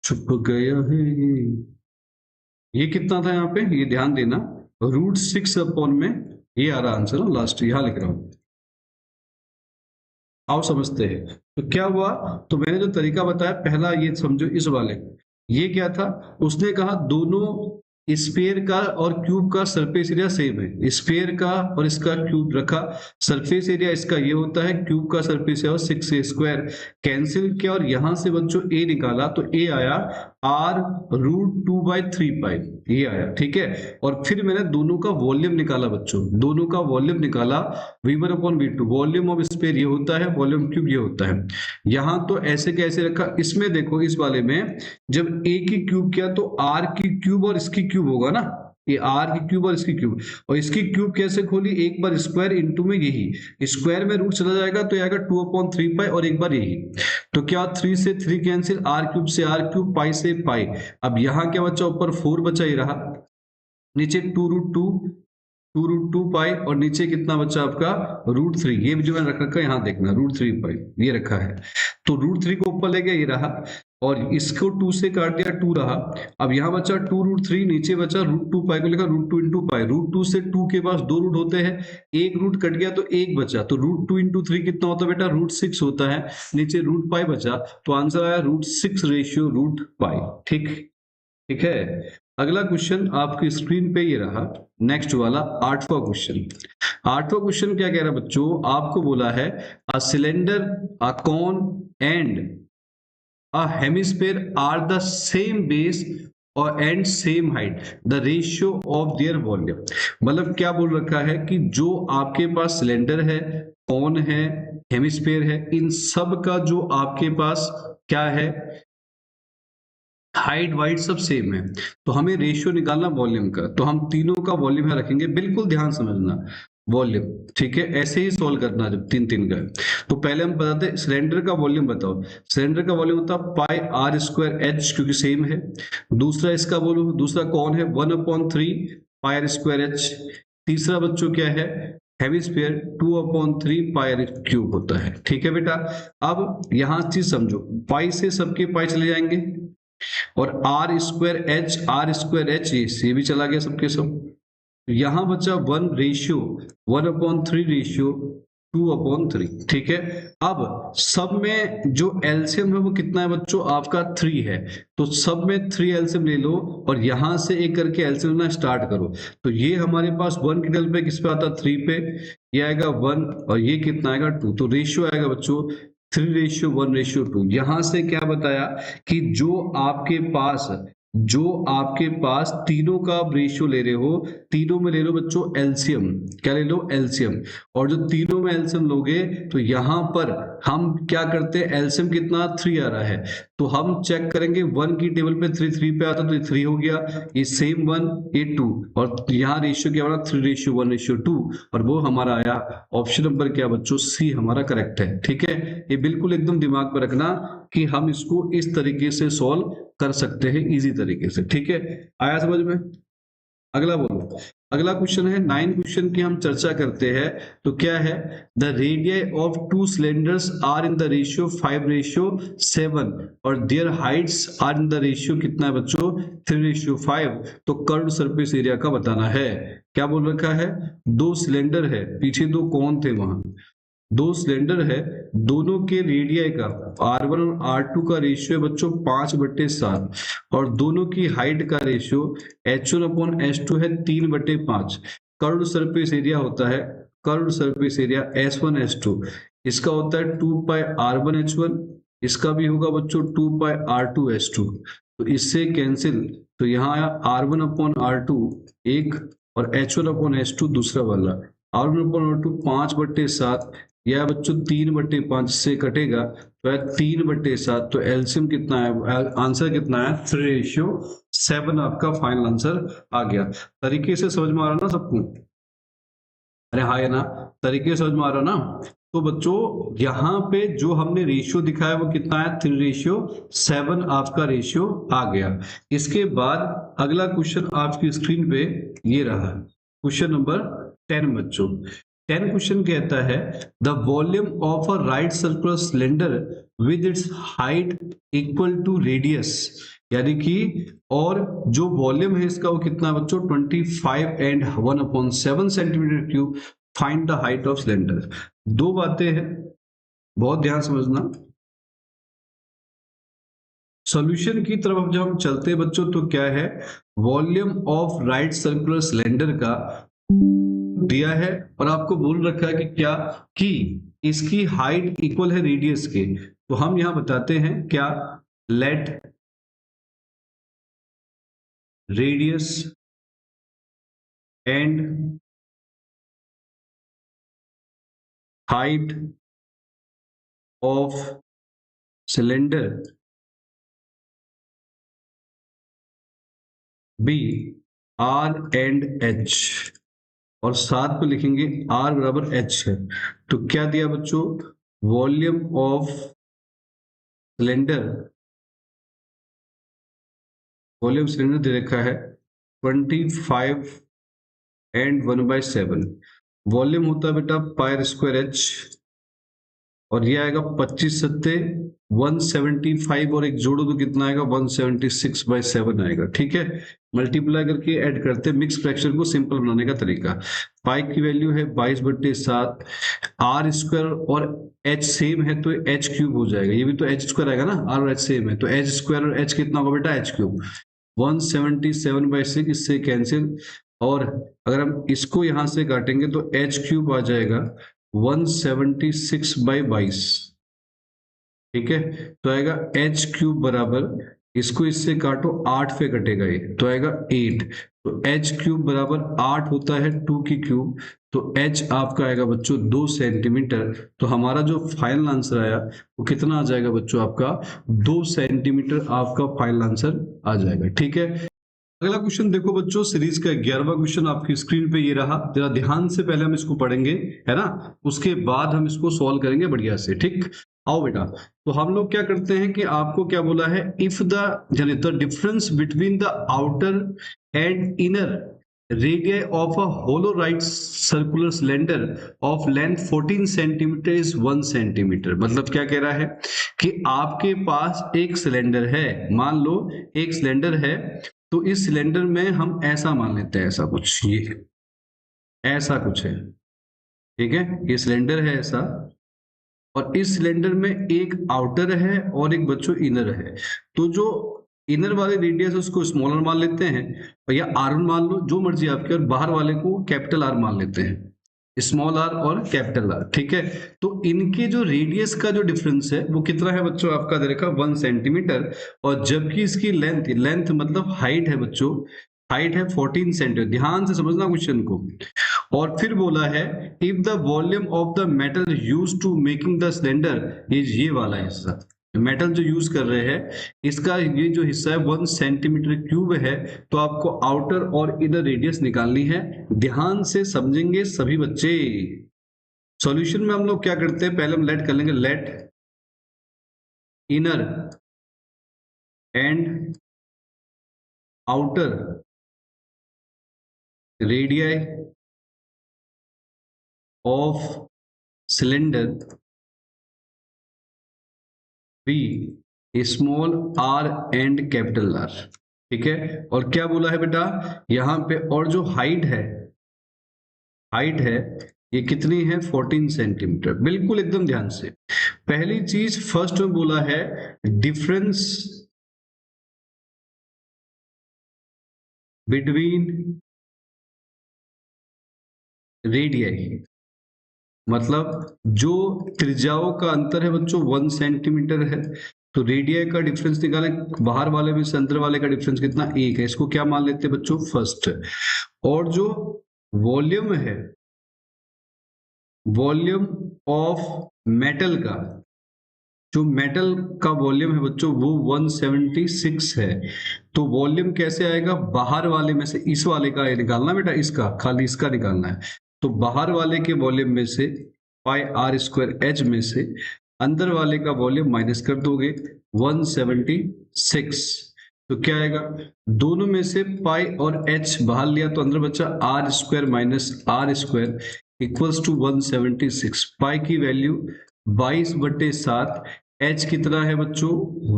छुप गया है ये कितना था यहाँ पे, ये ध्यान देना, √6 अपॉन में, ये आ रहा आंसर लास्ट, यहाँ लिख रहा हूँ, आओ समझते हैं। तो क्या हुआ, तो मैंने जो तरीका बताया पहला, ये समझो इस वाले, ये क्या था, उसने कहा दोनों स्फीयर का और क्यूब का सरफेस एरिया सेम है, स्फीयर का और इसका क्यूब रखा, सरफेस एरिया इसका ये होता है, क्यूब का सरफेस एरिया 6a² कैंसिल किया, और यहां से बच्चों ए निकाला, तो ए आया r√2/3 पाई, ये आया, ठीक है। और फिर मैंने दोनों का वॉल्यूम निकाला बच्चों, दोनों का वॉल्यूम निकाला, v1/v2, वॉल्यूम ऑफ स्फीयर ये होता है, वॉल्यूम क्यूब ये होता है। यहां तो ऐसे कैसे रखा, इसमें देखो इस वाले में जब ए की क्यूब किया तो आर की क्यूब और इसकी क्यूब होगा ना, ये आर की क्यूब और इसकी क्यूब, और इसकी क्यूब कैसे खोली, एक बार स्क्वायर इंटू में यही, स्क्वायर में रूट चला जाएगा तो आएगा 2/3 पाई, और एक बार यही, तो क्या 3 से 3 कैंसिल, आर क्यूब से आर क्यूब, पाई से पाई, अब यहाँ क्या बचा, ऊपर 4 बचा ही रहा, नीचे 2√2 पाई, और नीचे कितना बचा आपका √3, ये जो मैंने रख रखा है यहाँ देखना, √3 पाई ये रखा है, तो √3 को ऊपर ले गया ये रहा, और इसको 2 से काट दिया 2 रहा, अब यहाँ बचा 2√3, नीचे बचा √2 पाई को लिखा √2 इंटू पाई, √2 से 2 के पास 2 रूट होते हैं, एक रूट कट गया तो एक बचा, तो √2 इंटू 3 कितना होता है बेटा, √6 होता है, नीचे √पाई बचा, तो आंसर आया √6 रेशियो √पाई, ठीक, ठीक है। अगला क्वेश्चन आपकी स्क्रीन पे ये रहा, नेक्स्ट वाला 8वां क्वेश्चन। 8वां क्वेश्चन क्या कह रहा है बच्चों, आपको बोला है a cylinder, a cone and a hemisphere are the same base और and same height, the ratio of their volume, मतलब क्या बोल रखा है कि जो आपके पास सिलेंडर है, कॉन है, हेमिस्फीयर है, इन सब का जो आपके पास क्या है, हाइट वाइट सब सेम है, तो हमें रेशियो निकालना वॉल्यूम का, तो हम तीनों का वॉल्यूम यहाँ रखेंगे, बिल्कुल ध्यान समझना, वॉल्यूम, ठीक है, ऐसे ही सॉल्व करना जब 3 3 का है। तो पहले हम बताते सिलेंडर का वॉल्यूम बताओ, सिलेंडर का वॉल्यूम होता है पाई r²h, क्योंकि सेम है। दूसरा इसका वॉल्यूम, दूसरा कौन है, 1/3 पाई r²h। तीसरा बच्चों क्या है, हेमिस्फीयर 2/3 पाई r क्यूब होता है, ठीक है बेटा। अब यहां चीज समझो, पाई से सबके पाई चले जाएंगे, और r²h ये भी चला गया सबके सब, यहां बचा 1/3 रेशियो 2/3, ठीक है। अब सब में जो एलसीएम है वो कितना है बच्चों, आपका 3 है, तो सब में 3 एलसीएम ले लो, और यहां से एक करके एलसीएम लेना स्टार्ट करो, तो ये हमारे पास 1 की जगह पे किस पे आता, 3 पे, ये आएगा 1, और ये कितना आएगा 2, तो रेशियो आएगा बच्चों 3:1:2। यहां से क्या बताया कि जो आपके पास तीनों का आप रेशियो ले रहे हो, तीनों में ले लो बच्चों एलसीएम, क्या ले लो एलसीएम, और जो तीनों में एलसीएम लोगे तो यहां पर हम क्या करते हैं, एलसीएम कितना 3 आ रहा है, तो हम चेक करेंगे 1 की टेबल पे 3 पे आता, तो ये 3 हो गया, ये सेम 1, ये 2, और यहाँ रेशियो क्या बना 3:1:2, और वो हमारा आया ऑप्शन नंबर क्या बच्चों, सी हमारा करेक्ट है, ठीक है। ये बिल्कुल एकदम दिमाग पर रखना कि हम इसको इस तरीके से सॉल्व कर सकते हैं, इजी तरीके से, ठीक है, आया समझ में। अगला बोलो, अगला क्वेश्चन है 9 क्वेश्चन की हम चर्चा करते हैं, तो क्या है, the radii of 2 cylinders are in the ratio 5:7 और their heights are in the ratio कितना है बच्चों 3:5, तो कर्व्ड सरफेस एरिया का बताना है। क्या बोल रखा है, 2 सिलेंडर है, पीछे 2 कौन थे वहां, 2 सिलेंडर है, दोनों के रेडियाई का R1 और R2 का रेशियो है बच्चों 5/7, और दोनों की हाइट का रेशियो H1/H2 है 3/5। कर्व्ड सरफेस एरिया होता है, curved surface area S1 S2, इसका होता है 2 पाई R1 H1 इसका भी होगा बच्चों 2/R2S2, तो इससे कैंसिल, तो यहाँ आया R1/R2 एक, और H1/H2 दूसरा वाला। R1/R2 5/7, यह बच्चों 3/5 से कटेगा, तो है 3/7, तो एलसीएम कितना है, आंसर कितना है 3:7 आपका फाइनल आंसर आ गया। तरीके से समझ में आ रहा ना सबको? अरे हाँ, है ना, तरीके से समझ में आ रहा ना? तो बच्चों यहाँ पे जो हमने रेशियो दिखाया वो कितना है, 3:7 आपका रेशियो आ गया। इसके बाद अगला क्वेश्चन आपकी स्क्रीन पे ये रहा, क्वेश्चन नंबर 10 बच्चों। 10 क्वेश्चन कहता है the volume of a right circular cylinder with its height equal to radius, यानी कि और जो वॉल्यूम है इसका वो कितना है बच्चों, 25 and 1/7 centimetre cube, find the height of cylinder. दो बातें हैं, बहुत ध्यान समझना। सॉल्यूशन की तरफ जब हम चलते हैं बच्चों तो क्या है, volume of right circular cylinder का दिया है और आपको बोल रखा है कि क्या, कि इसकी हाइट इक्वल है रेडियस के, तो हम यहां बताते हैं क्या, let radius and height of cylinder be R and H, और साथ में लिखेंगे आर बराबर एच है। तो क्या दिया बच्चों, volume of cylinder, volume cylinder दे रखा है 25 and 1/7, वॉल्यूम होता है बेटा पाई स्क्वायर एच, और ये आएगा 25 × 175, और एक जोड़ो तो कितना आएगा 176/7 आएगा। ठीक है, मल्टीप्लाई करके ऐड करते हैं, मिक्स फ्रैक्शन को सिंपल बनाने का तरीका। पाई की वैल्यू है 22/7, आर स्क्वायर और एच सेम है तो एच क्यूब हो जाएगा, ये भी तो एच स्क्वायर आएगा ना, आर और एच सेम है तो एच स्क्वायर और एच कितना होगा बेटा, एच क्यूब। 177/6 इससे कैंसिल, और अगर हम इसको यहां से काटेंगे तो एच क्यूब आ जाएगा 176/22। ठीक है, तो आएगा एच क्यूब बराबर, इसको इससे काटो 8 पे कटेगा ये, तो आएगा 8, तो एच क्यूब बराबर 8 होता है 2 की क्यूब, तो एच आपका आएगा बच्चों 2 सेंटीमीटर। तो हमारा जो फाइनल आंसर आया वो कितना आ जाएगा बच्चों, आपका 2 सेंटीमीटर आपका फाइनल आंसर आ जाएगा। ठीक है, अगला क्वेश्चन देखो बच्चों, सीरीज का 11वां क्वेश्चन आपकी स्क्रीन पे ये रहा, जरा ध्यान से पहले हम इसको पढ़ेंगे, है ना, उसके बाद हम इसको सॉल्व करेंगे बढ़िया से। ठीक, आओ बेटा, तो हम लोग क्या करते हैं कि आपको क्या बोला है, if the difference between the outer and inner radius of a hollow right circular cylinder of length 14 centimetre is 1 centimetre. मतलब क्या कह रहा है कि आपके पास एक सिलेंडर है, मान लो एक सिलेंडर है, तो इस सिलेंडर में हम ऐसा मान लेते हैं, ऐसा कुछ, ये ऐसा कुछ है। ठीक है, ये सिलेंडर है ऐसा, और इस सिलेंडर में एक आउटर है और एक बच्चों इनर है। तो जो इनर वाले रेडियस है उसको स्मॉलर मान लेते हैं, और या आर मान लो, जो मर्जी आपके, और बाहर वाले को कैपिटल आर मान लेते हैं, स्मॉल आर और कैपिटल आर। ठीक है, तो इनके जो रेडियस का जो डिफरेंस है वो कितना है बच्चों, आपका दे रखा 1 सेंटीमीटर, और जबकि इसकी लेंथ, लेंथ मतलब हाइट है बच्चों, हाइट है 14 सेंटीमीटर। ध्यान से समझना क्वेश्चन को, और फिर बोला है if the volume of the metal use to making the cylinder is, ये वाला हिस्सा मेटल जो यूज कर रहे हैं, इसका ये जो हिस्सा है 1 सेंटीमीटर क्यूब है, तो आपको आउटर और इनर रेडियस निकालनी है। ध्यान से समझेंगे सभी बच्चे। सॉल्यूशन में हम लोग क्या करते हैं, पहले हम लेट कर लेंगे, let inner and outer radii of cylinder be small R and capital R. ठीक है, और क्या बोला है बेटा यहां पे, और जो हाइट है, हाइट है ये कितनी है 14 सेंटीमीटर। बिल्कुल एकदम ध्यान से, पहली चीज फर्स्ट में बोला है डिफरेंस बिटवीन रेडियाई, मतलब जो त्रिज्याओं का अंतर है बच्चों 1 सेंटीमीटर है, तो रेडिया का डिफरेंस निकालें, बाहर वाले में से अंदर वाले का डिफरेंस कितना, 1 है। इसको क्या मान लेते हैं बच्चों, फर्स्ट। और जो वॉल्यूम है, वॉल्यूम ऑफ मेटल का, जो मेटल का वॉल्यूम है बच्चों वो 176 है। तो वॉल्यूम कैसे आएगा, बाहर वाले में से, इस वाले का निकालना बेटा, इसका खाली इसका निकालना है। तो बाहर वाले के वॉल्यूम में से पाई आर स्क्वायर एच में से अंदर वाले का वॉल्यूम माइनस कर दोगे 176। तो क्या आएगा, दोनों में से पाई और एच बाहर लिया तो अंदर बचा R square minus R square equals to 176। Pi की वैल्यू 22/7, एच कितना है बच्चों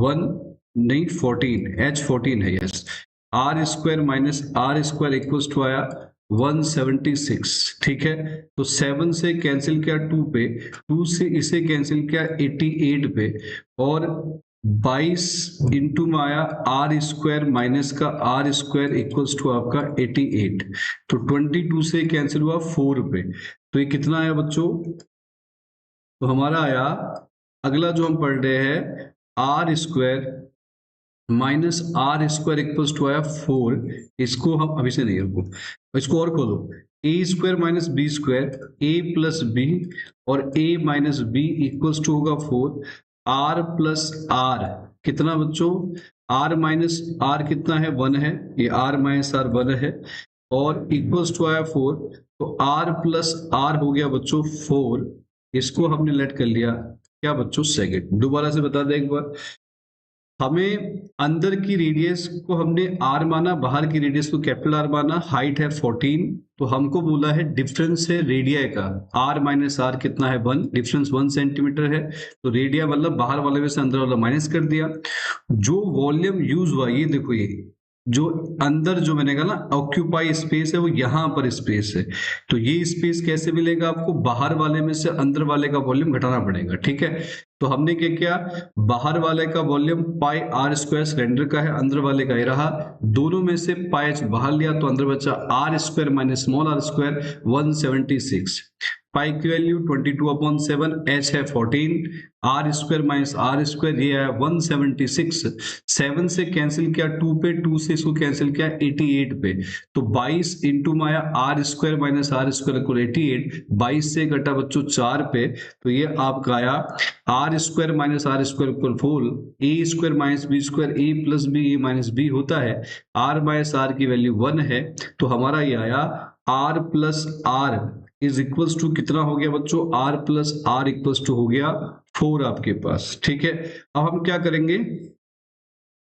1 नहीं 14, एच 14 है, yes. R square minus R square equals to आया 176, ठीक है। तो 7 से कैंसिल किया 2 पे, 2 से इसे कैंसिल किया 88 पे, और 22 इंटू में आया आर स्क्वायर माइनस का आर स्क्वायर इक्वल्स टू आपका 88। तो 22 से कैंसिल हुआ 4 पे, तो ये कितना आया बच्चों, तो हमारा आया, अगला जो हम पढ़ रहे हैं, R square minus R square equals to आया 4। इसको हम अभी से नहीं, रुको, इसको और खोलो, ए square minus B square, A plus B और ए माइनस बी इक्वल्स टू होगा 4। आर प्लस आर कितना बच्चों, आर माइनस आर कितना है 1 है, ये आर माइनस आर 1 है, और इक्वल्स टू आया 4। तो आर प्लस आर हो गया बच्चों 4, इसको हमने लेट कर लिया क्या बच्चों, सेकंड। दोबारा से बता दें एक बार, हमें अंदर की रेडियस को हमने आर माना, बाहर की रेडियस को कैपिटल आर माना, हाइट है 14, तो हमको बोला है डिफरेंस है रेडिया का, आर माइनस आर कितना है 1, डिफरेंस 1 सेंटीमीटर है। तो रेडिया मतलब बाहर वाले में से अंदर वाला माइनस कर दिया। जो वॉल्यूम यूज हुआ, ये देखो, ये जो अंदर जो मैंने कहा ना ऑक्यूपाई स्पेस है, वो यहां पर स्पेस है। तो ये स्पेस कैसे मिलेगा आपको, बाहर वाले में से अंदर वाले का वॉल्यूम घटाना पड़ेगा, ठीक है। तो हमने क्या किया, बाहर वाले का volume pi R square cylinder का है, अंदर वाले का ये रहा, दोनों में से पाई एच बाहर लिया तो अंदर बचा R square minus small R square 176। Pi की वैल्यू 22/7, एच है 14, R square minus R square ये है 176। 7 से कैंसिल किया 2 पे, 2 से इसको कैंसिल किया 88 पे, तो 22 इंटू माया R square minus R square को 88, 22 से घटा बच्चों 4 पे, तो ये आपका आया R square minus R square equal 4, A square minus B square, A plus B A minus B होता है, आर माइनस आर की वैल्यू 1 है। तो हमारा ये आया R plus R is equals to कितना हो गया बच्चों, R plus R equals to हो गया 4 आपके पास, ठीक है। अब हम क्या करेंगे,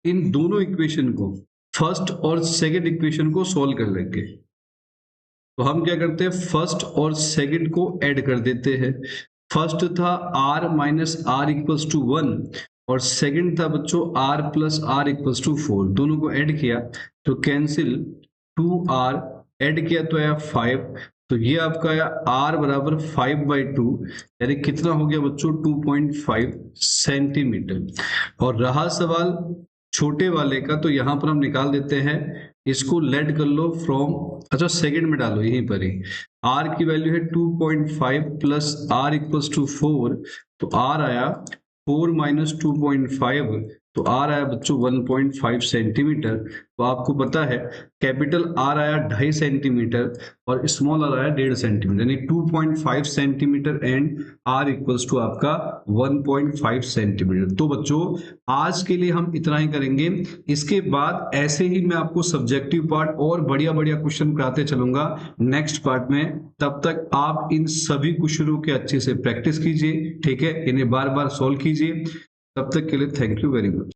इन दोनों इक्वेशन को, फर्स्ट और सेकंड इक्वेशन को सॉल्व कर लेंगे। तो हम क्या करते हैं, फर्स्ट और सेकंड को ऐड कर देते हैं। फर्स्ट था r minus R equals to 1 और सेकंड था बच्चों r plus R equals to 4। दोनों को ऐड किया तो कैंसिल, 2r ऐड किया तो आया 5। तो ये आपका आया r बराबर 5/2, यानी कितना हो गया बच्चों 2.5 सेंटीमीटर। और रहा सवाल छोटे वाले का, तो यहां पर हम निकाल देते हैं, इसको लेट कर लो फ्रॉम, अच्छा सेकंड में डालो यहीं पर ही, r की वैल्यू है 2.5 प्लस r इक्वल्स टू 4, तो r आया 4 माइनस 2.5, तो r आया बच्चों 1.5 सेंटीमीटर। तो आपको पता है कैपिटल R आया 2.5 सेंटीमीटर और स्मॉल r आया 1.5 सेंटीमीटर, यानी 2.5 centimetre and r equals to आपका 1.5 सेंटीमीटर। तो बच्चों आज के लिए हम इतना ही करेंगे, इसके बाद ऐसे ही मैं आपको सब्जेक्टिव पार्ट और बढ़िया बढ़िया क्वेश्चन कराते चलूंगा नेक्स्ट पार्ट में। तब तक आप इन सभी क्वेश्चनों के अच्छे से प्रैक्टिस कीजिए, ठीक है, इन्हें बार बार सॉल्व कीजिए। तब तक के लिए थैंक यू वेरी मच।